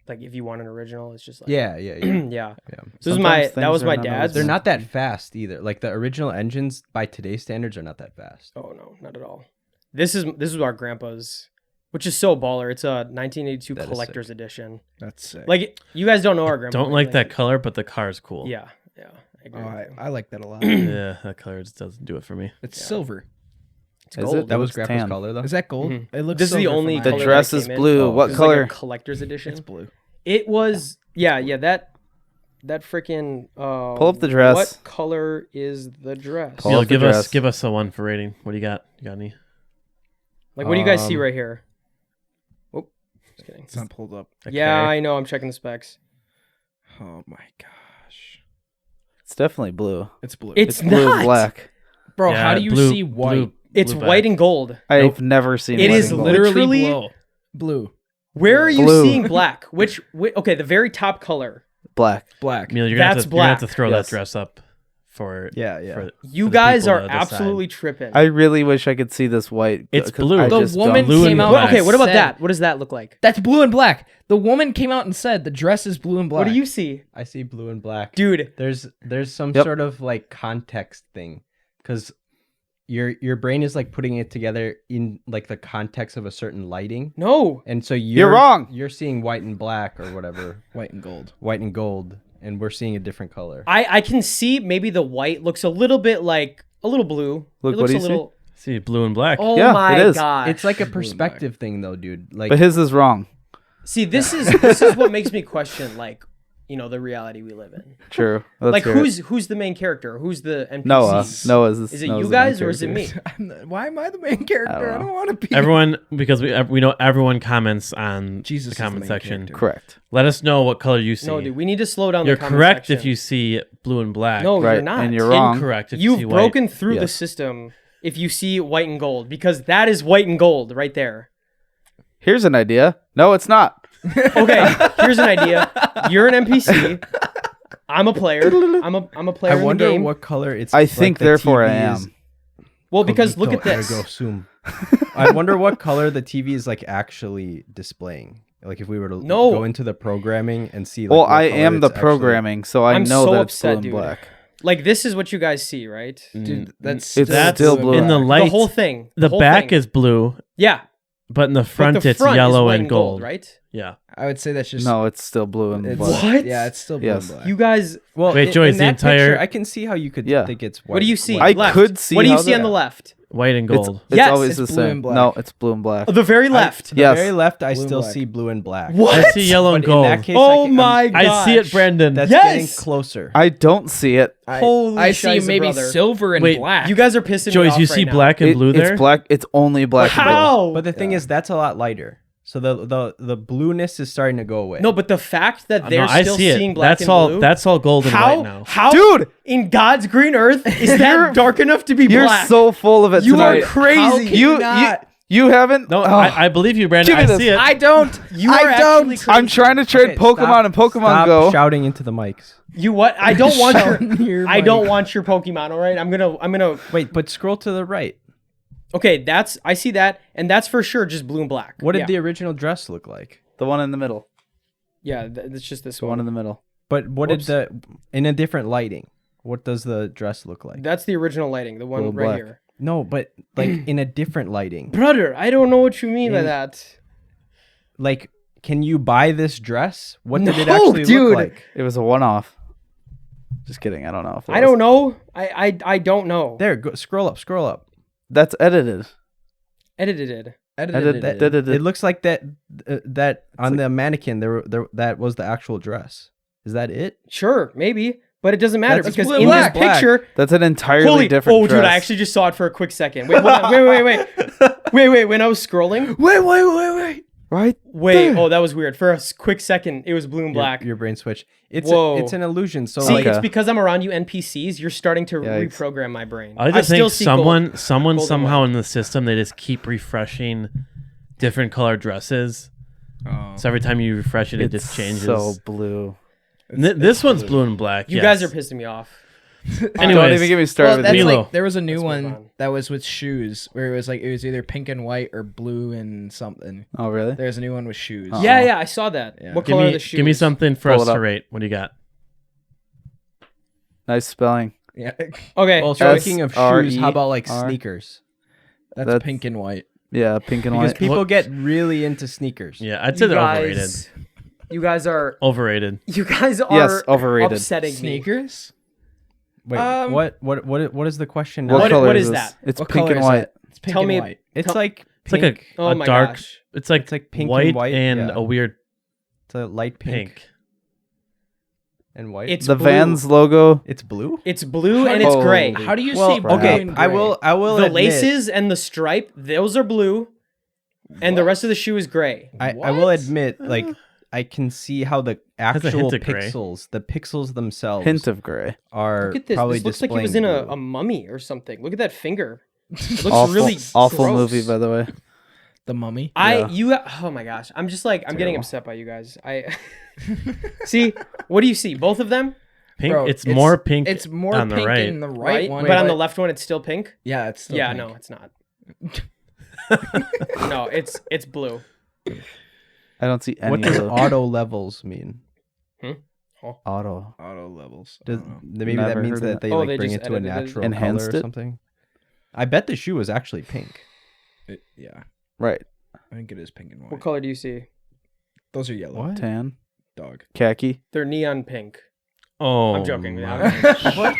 if you want an original, it's just like yeah. yeah. Yeah. So Sometimes that was things my are not always dad's. They're not that fast either. Like the original engines by today's standards are not that fast. Oh no, not at all. This is our grandpa's, which is so baller. It's a 1982 That is collector's edition. That's sick. Like you guys don't know our grandpa. Don't like that color, but the car's cool. Yeah, yeah. I agree Oh, with you. I like that a lot. Yeah, that color just doesn't do it for me. It's Yeah. silver. It's Is gold. it? That was looks Grandpa's tan. color though. Is that gold? Mhm. It looks. This is the silver only from The mine. color dress that is came in. blue. Oh, What It was color? like a collector's edition. It's blue. It was yeah. That freaking Pull up the dress. What color is the dress? Pull Neil, up the dress. give us a 1 for rating. What do you got? You got any? Like what do you guys see Um, right here? Oh, just kidding. It's not pulled up. Yeah, Okay. I know. I'm checking the specs. Oh my gosh. It's definitely blue. It's blue. It's blue not. and black. Bro, Yeah, how do you blue- see white? blue- It's blue white back. and gold. I've never seen. It white is and gold. literally- blue. Blue. Where are you Blue. seeing black? Okay, the very top color. black. Black. Neil, you're gonna That's have to, you're gonna have to black. throw Yes. that dress up for Yeah. for You for the guys people are to decide. absolutely tripping. I really wish I could see this white. It's 'cause blue. I The just woman don't. Blue came and out. black. Okay, what about said- that? What does that look like? That's blue and black. The woman came out and said the dress is blue and black. What do you see? I see blue and black. Dude, There's some Yep. sort of like context thing, because your brain is like putting it together in like the context of a certain lighting, no. and so You're wrong. You're seeing white and black or whatever, White and gold. white and gold, and we're seeing a different color. I can see maybe the white looks a little bit like a little blue. Look, it what looks do a you see? little See, blue and black. Oh Yeah, my it is. gosh. It's like a black. perspective thing, though, dude. Like But his is wrong. See, this is what makes me question like the reality we live in. True. Let's Like hear it. who's the main character? Who's the NPC? Noah's. Is it Noah's you the main guys or is it character. me? Why am I the main character? I know. don't want to be. Everyone, because we know everyone comments on Jesus the is the comment main section. character. Correct. Let us know what color you see. No, dude, we need to slow down You're the comment correct section. if you see blue and black. No, Right, you're not. and you're wrong. Incorrect if you see You've white. broken through the Yes. system if you see white and gold, because that is white and gold right there. Here's an idea. No, it's not. Okay, here's an idea. You're an NPC. I'm a player. I'm a player I in the wonder game. what color it's. I like think the therefore I TV is. am. Well, because look at Cogito, this. ergo sum. I wonder what color the TV is like actually displaying. Like if we were to No. go into the programming and see. Like, Well, what I color am the it's actually- programming, so I I'm know so that upset, it's dude. blue and black. Like, this is what you guys see, right? Dude, that's It's That's still blue. in the black. light. The whole thing. The whole back thing. is blue, Yeah. but in the but front the it's front is yellow white and gold. right? Yeah. I would say that's just No, it's still blue and it's, black. What? Yeah, it's still blue Yes. and black. You guys, Well, Wait, in, Joey, in is the that entire- picture, I can see how you could Yeah. think it's white. what do you see? I Left. could see What do you how see on the- the left? White and It's, gold. it's Yes, always it's the blue same. and black. No, it's blue and black. The very left. To the Yes. very left, I Blue and still black. see blue and black. What? I see yellow and But in gold. that case, Oh I'm- my god. I see it, Brandon. That's Yes! getting closer. I don't see it. Holy I see shiza, maybe brother. silver and Wait, black. You guys are pissing me Joyce, off you right see now. black and blue there? It's black. It's only black and blue. How? But the thing is, that's a lot lighter. So the blueness is starting to go away. No, but the fact that they're No, I still see it. seeing black That's and all. blue. That's all gold and how? white now. How? Dude! In God's green earth, is that dark enough to be You're black? so full of it You are tonight. crazy. How can you, not? you haven't. No, oh, I believe you, Brandon. Give me I this. see it. I don't. You I are don't. actually crazy. I'm trying to trade Okay, Pokemon stop- and Pokemon stop Go. shouting into the mics. You what? I don't want Shouting your. your I mic. don't want your Pokemon. All right, I'm gonna. Wait, but scroll to the right. Okay, I see that, and that's for sure just blue and black. What did yeah. the original dress look like? The one in the middle. Yeah, it's just this The one. one in the middle. But what Whoops. did in a different lighting? What does the dress look like? That's the original lighting, the one Blue and right black. here. No, but like in a different lighting. Brother, I don't know what you mean by In- that. Like, can you buy this dress? What did it No, actually dude. look like? It was a one-off. Just kidding. I don't know. If it I was. don't know. I don't know. There, go scroll up, scroll up. That's edited. Edited. Edited. It looks like that on the mannequin there that was the actual dress. Is that it? Sure, maybe, but it doesn't matter That's because blue and in this black. picture, That's an entirely holy, different oh, dress. dude, I actually just saw it for a quick second. Wait, wait. When I was scrolling, Right? wait. Oh, that was weird. For a quick second, it was blue and black. Your brain switch. Whoa. It's an illusion. So See, like it's because I'm around you NPCs. You're starting to Yikes. reprogram my brain. I just think see gold. someone gold and somehow white. in the system they just keep refreshing different color dresses. Oh. So every time you refresh it, it It's just changes. so blue. This one's blue and black. You yes. guys are pissing me off. Don't Anyways, even get me Well, started with that's Milo. like there was a new Let's move one on. that was with shoes where it was either pink and white or blue and something. Oh, really? There's a new one with shoes. Oh. Yeah, I saw that. Yeah. What give color are me the shoes? give me something for Pull us it to up. rate. What do you got? Nice spelling. Yeah, Okay. well, S- speaking of R- shoes, E- how about like R? sneakers? that's pink and white. Yeah, pink and Because white. people What- get really into sneakers. Yeah, I'd say you they're overrated. guys, you guys are Overrated. are overrated. upsetting me. Sneakers? Wait, Um, what is the question now? What What- color what is is this? that? It's What pink color and is white. that? It's pink Tell and me- white. It's Tell- like It's like a, Oh a my dark. gosh. It's like pink white and white. and yeah. a weird It's a light pink, pink. and white. It's The blue. Vans logo. It's blue. It's blue and it's Oh. gray. How do you Well, see blue okay, and I gray? will The admit, laces and the stripe, those are blue, and the rest of the shoe is gray. I will admit, like I can see how the a actual hint of gray. the pixels themselves Hint of gray. are Look at this. probably This looks like he was displaying in a blue. mummy or something. Look at that finger. It looks Awful, really awful gross. movie, by the way. The Mummy. Oh my gosh. I'm just like, I'm getting Terrible. upset by you guys. See, what do you see? Both of them? Pink. Bro, it's more pink. It's more on pink the right. in the right, Right? one. But on the left one, it's still pink? yeah, it's still Yeah, pink. no, it's not. No, it's blue. I don't see any What does blue. auto levels mean? Auto. Auto levels. Does, I don't know. maybe Never that means heard of that that. they Oh, like they bring just it to a edited it. natural Enhanced color or it? something. I bet the shoe was actually pink. Yeah, Right. I think it is pink and white. What color do you see? Those are yellow. What? Tan. Dog. Khaki. They're neon pink. Oh, I'm joking. my- What?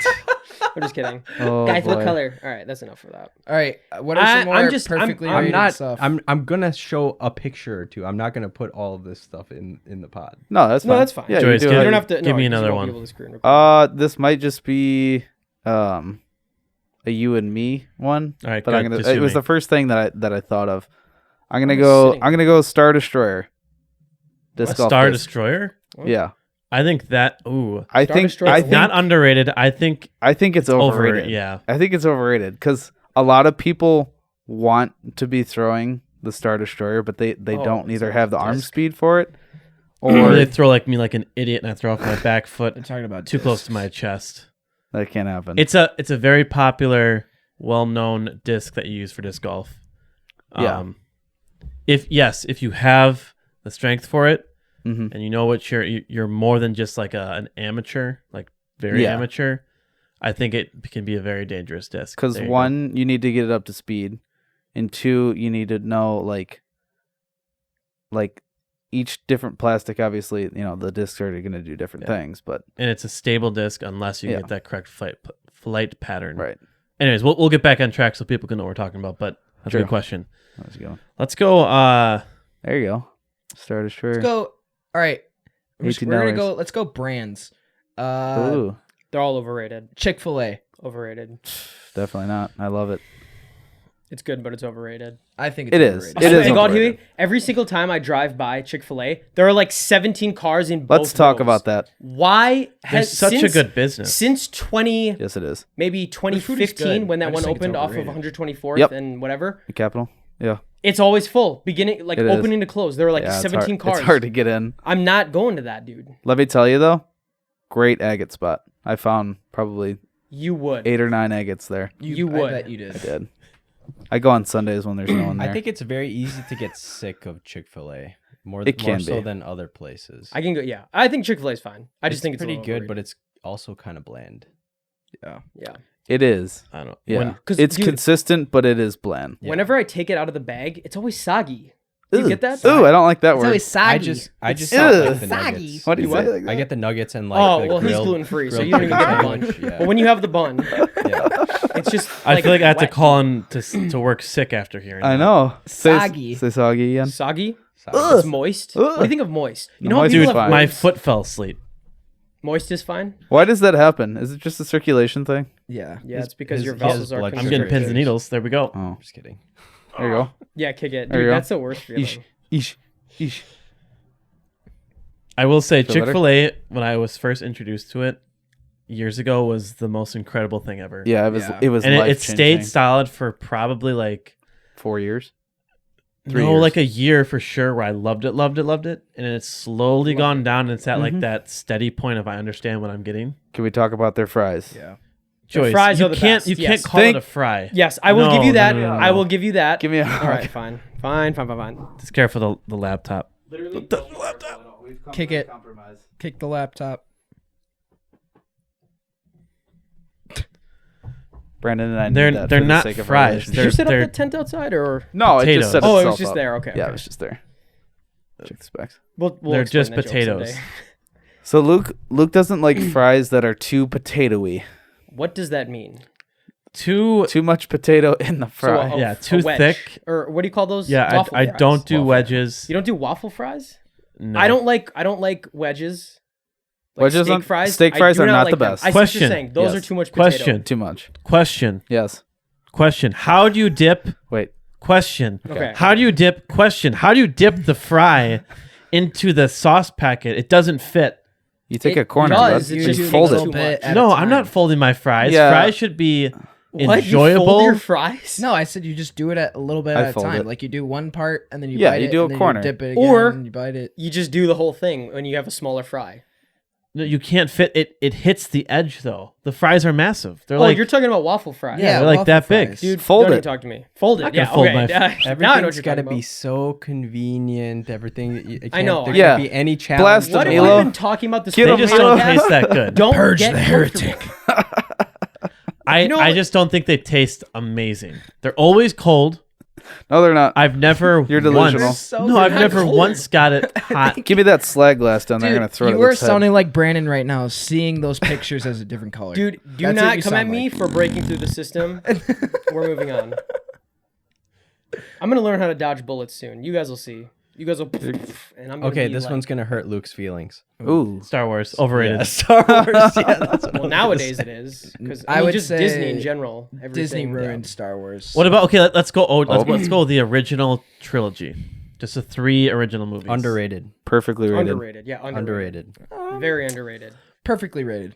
I'm just kidding. Oh, Guys, what boy. color? All right, that's enough for that. All right. What are some more perfectly I'm rated not. stuff? I'm gonna show a picture or two. I'm not gonna put all of this stuff in the pod. No, that's fine. No, that's fine. Yeah, Joyce, you give do You it. don't have to. Give no, me 'cause you another won't be one. able to screen record. This might just be a you and me one. All right, but good. I'm gonna. Just It you was and the first thing that I thought of. I'm gonna I'm go. sitting. I'm gonna go Star Destroyer. A Disc golf Star disc. Destroyer. Yeah, I think that. Ooh, I Star think. Destroyer I is think. not underrated. I think I think it's overrated. Yeah. I think it's overrated because a lot of people want to be throwing the Star Destroyer, but they don't it's either a have the arm disc. speed for it, Or or they throw like me like an idiot and I throw off my back foot They're talking about too close discs. to my chest. that can't happen. It's a very popular, well-known disc that you use for disc golf. Yeah. If you have the strength for it Mhm. and you know what you're more than just like an amateur, like very Yeah. amateur. I think it can be a very dangerous disc. Because There you go. one, you need to get it up to speed, and two, you need to know like each different plastic. Obviously, the discs are going to do different things, but and it's a stable disc unless you Yeah. get that correct flight pattern. right. Anyways, we'll get back on track so people can know what we're talking about. But that's a True. good question. Let's go. Let's go. There you go. Star Destroyer. Let's go. All right. We're gonna $18. go. Let's go brands. Ooh, They're all overrated. Chick-fil-A. Overrated. definitely not. I love it. It's good, but it's overrated. I think it's It is. overrated. It I is swear to God, overrated. Huey, every single time I drive by Chick-fil-A, there are like 17 cars in both Let's talk rows. about that. Why There's has such a since- good business. Since 20, Yes, it is. maybe food is 2015, good. when I that just one think it's opened off of overrated. 124th Yep. and whatever, The Capital. Yeah. it's always full. Beginning, like It is. opening to close, there were like Yeah, it's 17 hard. cars. It's hard to get in. I'm not going to that, dude. Let me tell you though, great agate spot. I found probably You would. 8 or 9 agates there. You I would. bet you did. I did. I go on Sundays when there's no one there. I think it's very easy to get sick of Chick-fil-A. More It can so be. than other places. I can go. Yeah, I think Chick-fil-A is fine. I just think it's a pretty little good, but overrated. it's also kind of bland. Yeah. Yeah. It is. I don't. Yeah. When, 'Cause, It's dude- consistent, but it is bland. Yeah. Whenever I take it out of the bag, it's always soggy. Do you Ooh. get that? Ooh, I don't like that word. always soggy. I just Ew. don't like the Soggy. nuggets. Why do you What? say it like that? I get the nuggets and like Oh, the well, he's grilled- gluten free, so grilled you don't even get the chicken bun. sandwich, yeah. But when you have the bun, Yeah. it's just. I feel like I have to wet. call in to work sick after hearing. I that. know. Soggy. Say soggy again. Soggy. Sorry. It's moist. What do you think of moist? You know how Moist people is have fine. My words? foot fell asleep. Moist is fine. Why does that happen? Is it just a circulation thing? Yeah. Yeah, it's because his- your his vessels are. blood I'm sugar getting pins is- and needles. There we go. Oh, I'm just kidding. there you go. Yeah, kick it, There you dude. go. That's the worst feeling. Eesh. Eesh. Eesh. I will say Feel better? Chick-fil-A, when I was first introduced to it years ago, was the most incredible thing ever. Yeah, it was. Yeah. It was. And it stayed life-changing. solid for probably like 4 years. 3 no, years. like a year for sure, where I loved it, and it's slowly gone down, and it's at like that steady point of I understand what I'm getting. Can we talk about their fries? Yeah. Joyce, fries you are the can't best, you yes. can't call Thank- it a fry. Yes, I will No, give you no, that. no, no, no. I will give you that. Give me a. All right, fine. Fine. Just careful the laptop. Kick it. Kick the laptop. Brandon and I. Need They're that they're for the not sake of our fries. relationship. Did you They're set up they're the tent outside, or? No, it potatoes. just set Oh, it itself was just up. there. Okay. Yeah, okay. it was just there. Check the specs. We'll they're explain just that joke potatoes. someday. So Luke doesn't like fries that are too potatoey. What does that mean? Too Too much potato in the fry. So Yeah, a too wedge. thick. Or what do you call those? yeah. Waffle I fries. don't do Waffle. wedges. You don't do waffle fries? No. I don't like wedges. Like Wedges steak on- fries. steak I fries do are not like the them. best. I see what Question. you're saying. Those Yes. are too much potato. Question. Too much. Question. Yes. How do you dip? Wait. Question. Okay. How do you dip? Question. How do you dip the fry into the sauce packet? It doesn't fit. You take It a corner, does, bud. it's Just just fold takes it. too much. No, I'm not folding my fries. Yeah. Fries should be What? enjoyable. You fold your fries? No, I said you just do it a little bit I at a fold time. it. Like you do one part and then you Yeah, bite you it. do a and then corner. You dip it again Or- and you bite it. You just do the whole thing when you have a smaller fry. No, you can't fit it. It hits the edge though. The fries are massive. They're Oh, like you're talking about waffle fries. yeah, they're like waffle that big. fries. Dude, Fold don't it. even talk to me. Fold I it. can Yeah, fold okay. my- now I know what Everything's you're got to talking be about. so convenient. Everything. It I know. There Yeah. can't be any challenge. Blast to them, What the have Milo. we been talking about this? Get They them, just Milo. don't taste that good. Don't Purge get the heretic. I know I what- just don't think they taste amazing. They're always cold. No, they're not. I've never You're delusional. once. So No, I've not never cold. once got it hot. Give me that slag glass down there. I'm Dude, gonna throw it. you at were Luke's head. sounding like Brandon right now, seeing those pictures as a different color. Dude, do That's what not you come at sound me like. for breaking through the system. We're moving on. I'm gonna learn how to dodge bullets soon. You guys will see. You guys will, and I'm gonna Okay, be this like, one's gonna hurt Luke's feelings. Ooh. Star Wars overrated. Yeah, Star Wars. Yeah, that's what Well, I'm nowadays gonna it is because I I mean, would just say Disney in general. Disney Everything. ruined Star Wars. What about let's go. Let's go with the original trilogy. Just the 3 original movies. say. Underrated. Perfectly rated. Underrated. Yeah, underrated. Underrated. Very underrated. Perfectly rated.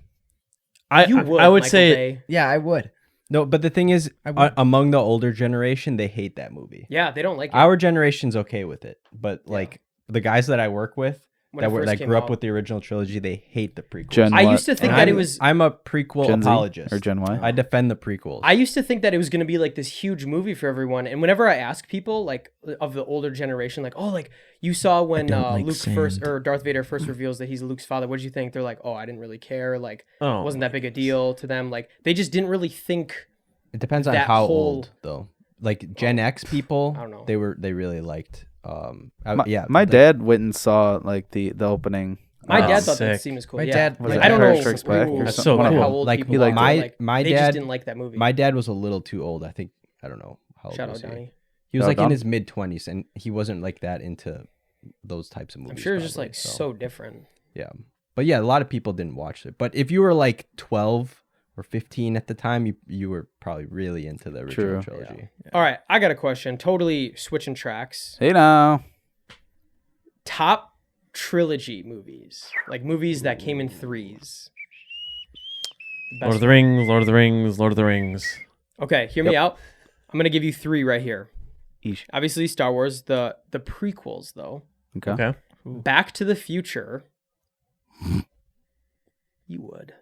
You would. I would Michael say Bay. Yeah, I would. No, but the thing is, I would. among the older generation, they hate that movie. Yeah, they don't like it. Our generation's okay with it, but like the guys that I work with When it first that came grew up out. with the original trilogy, they hate the prequels. Gen I what? used to think And that it I'm- was. I'm a prequel Gen Z apologist. or Gen Y. I defend the prequels. I used to think that it was going to be like this huge movie for everyone. And whenever I ask people like of the older generation, like, oh, like you saw when Luke first or Darth Vader first reveals that he's Luke's father, what did you think? They're like, oh, I didn't really care. Like, Oh. it wasn't that big a deal to them. Like, they just didn't really think. It depends on that how whole- old though. Like Gen X people, I don't know. they really liked. My dad went and saw like the opening. My Oh, dad thought that sick. scene was cool. My yeah. dad- Was it I don't Empire know. Strikes Back or That's something? so One of cool. them. How old Like, people he liked are, it. like, my they dad- just didn't like that movie. My dad was a little too old. I think I don't know how old Shout was out he. Donnie. He was Shout out like in Don. his mid-20s, and he wasn't like that into those types of movies. I'm sure it's just probably, like so different. Yeah, but yeah, a lot of people didn't watch it. But if you were like 12 or 15 at the time, you were probably really into the original True. trilogy. All right, I got a question. Totally switching tracks. Hey now. Top trilogy movies, like movies that came in threes. Lord of the Rings, Lord of the Rings, Lord of the Rings. Okay, hear me out. I'm gonna give you 3 right here. Eesh. Obviously, Star Wars. The prequels though. Okay. Okay. Back to the Future. You would.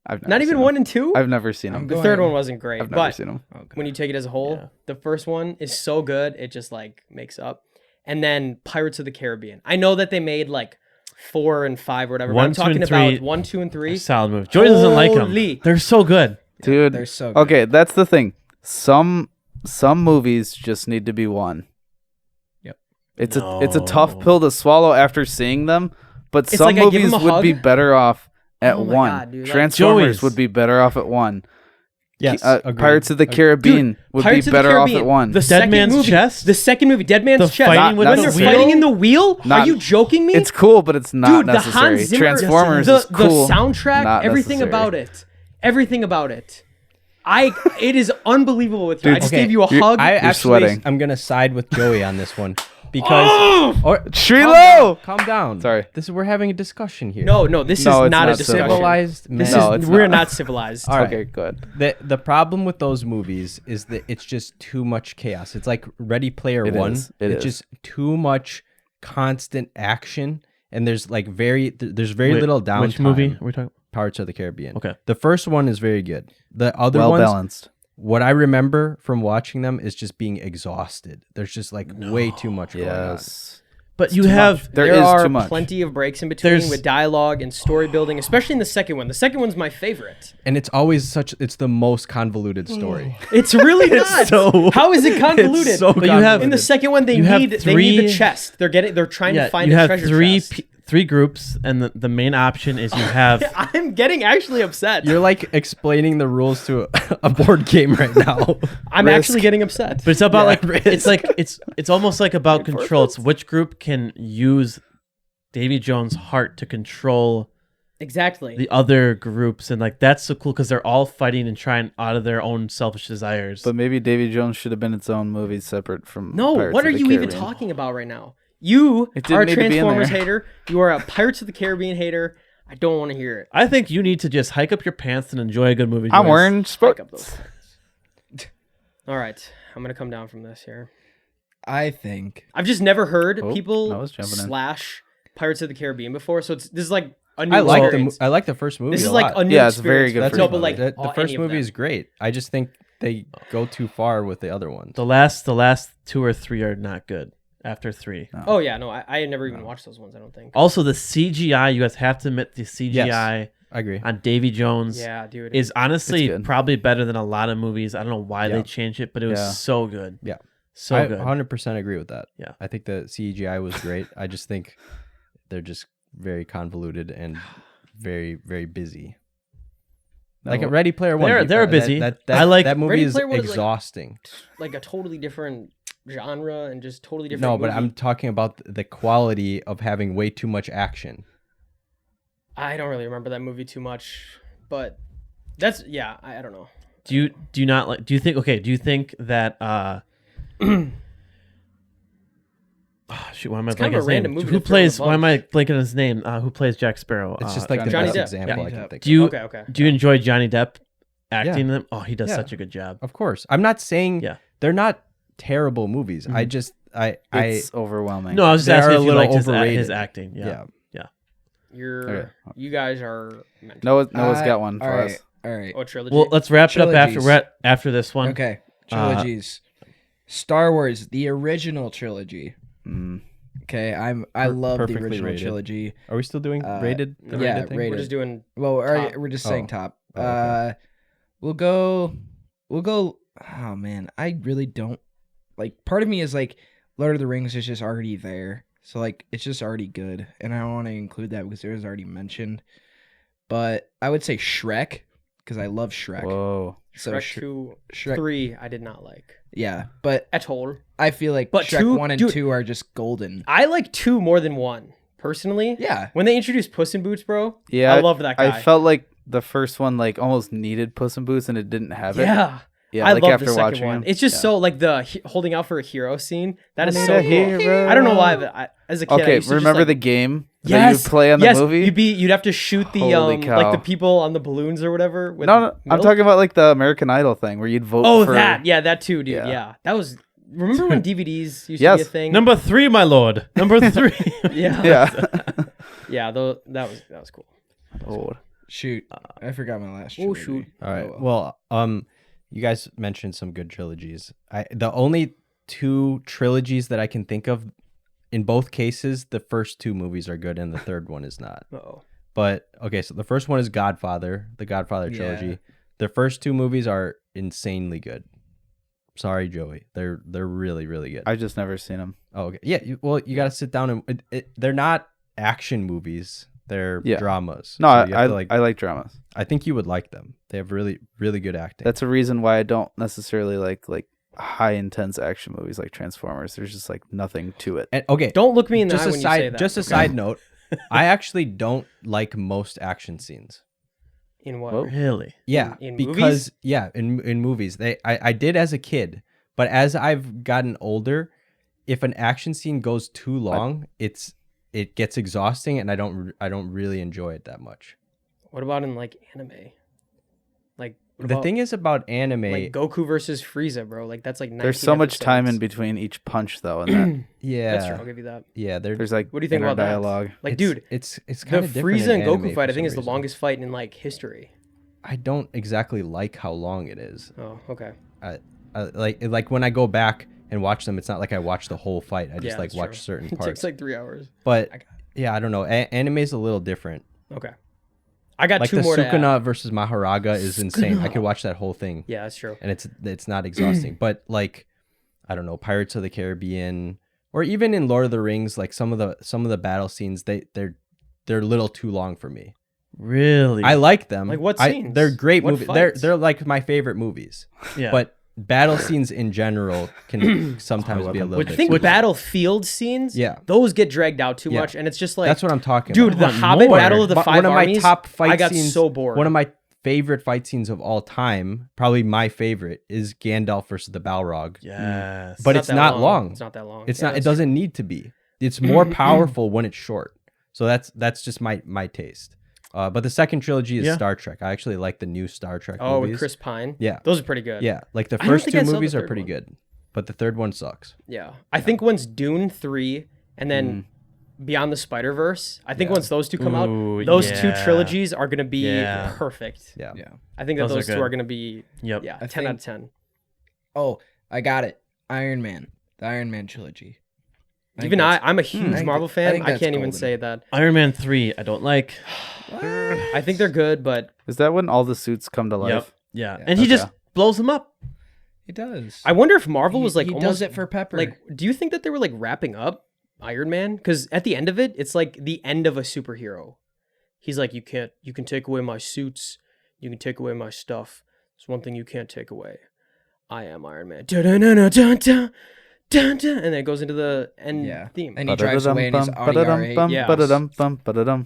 I've never Not even seen 1 and 2. I've never seen them. The going- third one wasn't great, I've never but seen them. when you take it as a whole, Yeah. the first one is so good it just like makes up. And then Pirates of the Caribbean. I know that they made like 4 and 5 or whatever. But 1, I'm 2, talking and about 3 1, 2, and 3. Solid movie. Joy doesn't like them. Holy. They're so good. Dude. They're so good. Okay, that's the thing. Some movies just need to be one. Yep. It's a tough No. pill to swallow after seeing them, but It's some like I give movies them a would be hug. better off at Oh my one. God, dude, like- Transformers Joey's. would be better off at one. Yes, Pirates of the Caribbean would Pirates be of the better off Caribbean, at one. The second Man's movie, Chest? The second movie, Dead Man's The Chest. fighting with when the they're wheel? fighting in the wheel? Not- Are you joking me? It's cool, but it's not Dude, the necessary. Hans Zimmer, Transformers the, is cool. the soundtrack, not everything necessary. about it. Everything about it. It is unbelievable with you. I Dude, just okay, gave you a you're- hug. I actually, sweating. I'm gonna side with Joey on this one because. Or, Shrilo! calm down. Sorry. We're having a discussion here. no, this No, is it's not a not discussion. civilized. This man. No, is it's we're not. not civilized. All right. Okay, good. The problem with those movies is that it's just too much chaos. It's like Ready Player It One. is. It it's is. just too much constant action, and there's like very little downtime. Which movie are we talking? Pirates of the Caribbean. Okay. The first one is very good. The other Well ones, balanced. what I remember from watching them is just being exhausted. There's just like way too much going on. Yes. But you have There There is are too much. plenty of breaks in between There's- with dialogue and story building, especially in the second one. The second one's my favorite. And it's always it's the most convoluted story. It's really not. How is it convoluted? so But you have- in the second one, they you have need the three- chest. They're trying to find you a have treasure three chest. three groups, and the main option is you have I'm getting actually upset. You're like explaining the rules to a board game right now. I'm Risk. actually getting upset. but it's about Yeah, like risk. it's like it's almost like about control. It's which group can use Davy Jones' heart to control Exactly. the other groups, and like that's so cool because they're all fighting and trying out of their own selfish desires. But maybe Davy Jones should have been its own movie separate from No, Pirates what of are the you even Caribbean. talking about right now? You It didn't are a need to be in Transformers there. hater. You are a Pirates of the Caribbean hater. I don't want to hear it. I think you need to just hike up your pants and enjoy a good movie. I'm Joyce. wearing Hike up those sports. pants. All right, I'm gonna come down from this here. I think I've just never heard Oh, people I was jumping in. slash Pirates of the Caribbean before, so this is like a new I like experience. I like the first movie. This is a like lot. a new Yeah, it's a very experience. good That's first No, but movie. like the any first of movie them. is great. I just think they go too far with the other ones. The last 2 or 3 are not good. After 3. Oh yeah, no, I had never even watched those ones. I don't think. Also, the CGI, you guys have to admit, the CGI I agree. on Davy Jones Yeah, dude. is honestly It's good. probably better than a lot of movies. I don't know why they Yeah. changed it, but it was Yeah. so good. So I good. 100% agree with that. Yeah. I think the CGI was great. I just think they're just very convoluted and very, very busy. Like No, a Ready Player One. They're busy. I like- that movie Ready is Player One is, like, exhausting. Like a totally different genre and just totally different. No, but movie. I'm talking about the quality of having way too much action. I don't really remember that movie too much, but that's I don't know. Do you not like? Do you think that? Oh, shoot, why am I It's kind blanking of his a random name? movie Who to throw in plays? a Why am I bunch. blanking on his name? Who plays Jack Sparrow? It's just like the Johnny best Depp. example Yeah. I can Johnny Depp. think Do you Okay. do you enjoy Johnny Depp acting Yeah. them? Oh, he does Yeah. such a good job. Of course. I'm not saying Yeah. they're not terrible movies. I just it's overwhelming. No, I was just They asking are if a you little liked his overrated. acting. yeah. Okay. You guys are mental. Noah's got one All for right. us. All right. Oh, trilogy. Well, let's wrap it up after Trilogies. after this one. Okay. Trilogies. Star Wars, the original trilogy. Mm. Okay, I love the perfectly original rated. trilogy. Are we still doing rated? The yeah, rated thing? rated. We're just doing. Well, Top. we're just saying Oh. top. Oh, okay. We'll go. Oh man, I really don't like. Part of me is like, Lord of the Rings is just already there, so like it's just already good, and I don't want to include that because it was already mentioned. But I would say Shrek because I love Shrek. Whoa. So Shrek 2, Shrek, 3, I did not like yeah, but at all. I feel like But Shrek 2 1 and dude- 2 are just golden. I like 2 more than 1 personally. Yeah, When they introduced Puss in Boots, bro. Yeah, I loved that guy. I felt like the first one like almost needed Puss in Boots and it didn't have it. Yeah. Yeah, I like love after the second watching one. him. It's just Yeah. so like the holding out for a hero scene. That is I so need a cool. hero. I don't know why, but as a kid, I Okay, used to just, remember like, the game that Yes, you play on the yes, movie? You'd have to shoot the Holy like cow. the people on the balloons or whatever. With No, I'm milk. talking about like the American Idol thing where you'd vote Oh, for that too, dude. Yeah. Yeah, that was. Remember when DVDs used to be Yes. a thing? Number 3, my lord. Number 3. Yeah, Yeah. yeah. Though that was cool. Old. shoot, I forgot my last. Oh, trilogy. shoot. All right. well. Well, you guys mentioned some good trilogies. The only 2 trilogies that I can think of, in both cases, the first 2 movies are good and the third one is not. Oh, But okay, so the first one is Godfather, the Godfather Yeah. trilogy. The first 2 movies are insanely good. Sorry, Joey. They're really, really good. I've just never seen them. Oh, okay. Yeah. You got to sit down and they're not action movies. They're Yeah. dramas. No, So you have I to, like dramas. I think you would like them. They have really, really good acting. That's a reason why I don't necessarily like high intense action movies like Transformers. There's just like nothing to it. And okay, don't look me in the just eye a when you say side, that. just a okay? side note. I actually don't like most action scenes. In what? Whoa. Really? Yeah, In because movies? in movies, I did as a kid, but as I've gotten older, if an action scene goes too long, it gets exhausting, and I don't really enjoy it that much. What about in like anime? Like what The about, thing is about anime, like Goku versus Frieza, bro. Like that's like 19 There's so much time in episodes. between each punch though, and that yeah, That's true. I'll give you that. yeah, there's like What do you think inner about that? dialogue. Like, it's- dude, it's the kind of different. Frieza in and Goku anime fight, for I think, is some the reason. longest fight in like history. I don't exactly like how long it is. Oh, okay. Like when I go back and watch them, it's not like I watch the whole fight. I just Yeah, like that's watch true. certain It parts. takes like 3 hours. But I got yeah, I don't know. Anime is a little different. Okay. I got Like 2 the more to add. Sukuna versus Maharaga is insane. I could watch that whole thing, Yeah, that's true. and it's not exhausting. But like, I don't know, Pirates of the Caribbean, or even in Lord of the Rings, like some of the battle scenes, they're a little too long for me. Really? I like them. Like what They're scenes? great What movies. fights? They're like my favorite movies. yeah. But battle scenes in general can sometimes be a little Which- bit. I think too long. battlefield scenes, Yeah. those get dragged out too Yeah. much, and it's just like, That's what I'm talking dude, about. the want Hobbit more. Battle of the But Five one of my Armies, top fight I got scenes, so bored. One of my favorite fight scenes of all time, probably my favorite, is Gandalf versus the Balrog. yes. But it's not long. It's not that long. It's Yeah, not. It that's doesn't need to be. It's more powerful when it's short. So that's just my taste. But the second trilogy is Yeah. Star Trek. I actually like the new Star Trek true. Oh, movies. with Chris Pine. Yeah. Those are pretty good. Yeah, like the I don't first think 2 I saw the movies are third pretty one. good, but the third one sucks. Yeah. I think once Dune 3 and then Beyond the Spider-Verse, I think Yeah. once those 2 come Ooh, out, those 2 yeah. trilogies are going to be Yeah. perfect. Yeah. Yeah. I think that Those are those 2 good. are going to be, Yep. yeah, I 10 out think- of 10. Oh, I got it. Iron Man. The Iron Man trilogy. I think Even that's- I'm a huge think Marvel that- I fan. think I that's can't even golden. say that. Iron Man 3, I don't like. I think they're good, but Is that when all the suits come to life? Yep. Yeah. Yeah. And he Okay. just blows him up. He does. I wonder if Marvel was like he almost does it for Pepper. like. Do you think that they were like wrapping up Iron Man? Because at the end of it, it's like the end of a superhero. He's like, you can take away my suits, you can take away my stuff. There's one thing you can't take away. I am Iron Man. Dun-dun-dun-dun-dun, dun-dun. And then it goes into the end theme. and he drives away in his Audi R8. Yeah.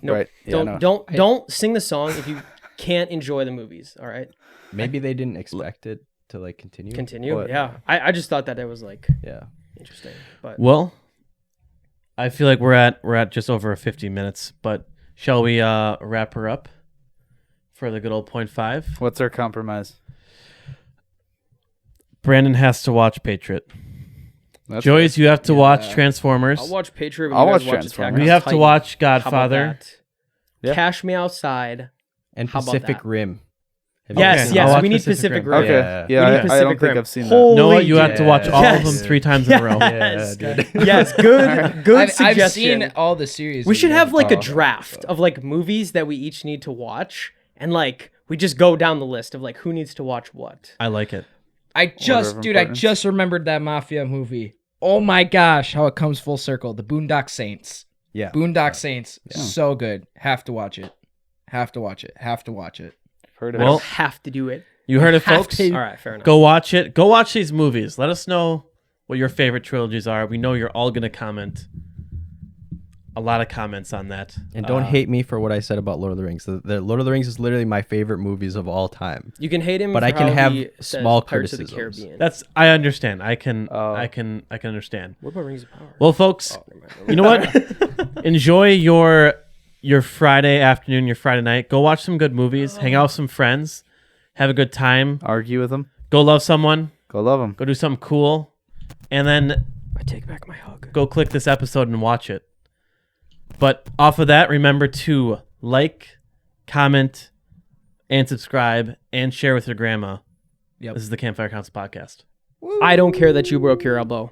Nope. Right. Yeah, Don't sing the song if you can't enjoy the movies. All right. Maybe they didn't expect it to like continue. But, Yeah. I just thought that it was like Yeah. interesting. But Well, I feel like we're at just over 50 minutes, but shall we wrap her up for the good old 0.5? What's our compromise? Brandon has to watch Patriot. That's Joyce, you have to watch Transformers. I'll watch Patriot. When I'll you guys watch watch Transformers. Attack We on have to Titan. watch How about Godfather. that? Yeah. Cash Me Outside. And How about Pacific that? Rim. Have you Yes, seen I'll yes. watch We need Pacific Pacific Rim. Rim. Okay. Yeah. Yeah, We need I don't Pacific think Rim. I've seen that. Holy Noah, you have to yeah. watch all of them Yes. 3 times in a row. Yes. dude. Yes, good suggestion. I've seen all the series. We that should you have like a talked about, draft so. of like movies that we each need to watch, and like we just go down the list of like who needs to watch what. I like it. I just remembered that Mafia movie. Oh my gosh, how it comes full circle. The Boondock Saints. Yeah. Boondock Saints. So good. Have to watch it. Have to watch it. Have to watch it. Heard I it. Well, don't have to do it. You heard it, Have folks. to. All right, fair enough. Go watch it. Go watch these movies. Let us know what your favorite trilogies are. We know you're all going to comment. A lot of comments on that. And don't hate me for what I said about Lord of the Rings. The Lord of the Rings is literally my favorite movies of all time. You can hate him, But for I can how have he says small Pirates of the criticisms. Caribbean. That's I understand. I can Oh. understand. What about Rings of Power? Well, folks, Oh, never mind. you know what? Enjoy your Friday afternoon, your Friday night. Go watch some good movies. Hang out with some friends. Have a good time. Argue with them. Go love someone. Go love them. Go do something cool. And then I take back my hug. go click this episode and watch it. But off of that, remember to like, comment, and subscribe, and share with your grandma. Yep. This is the Campfire Council Podcast. I don't care that you broke your elbow.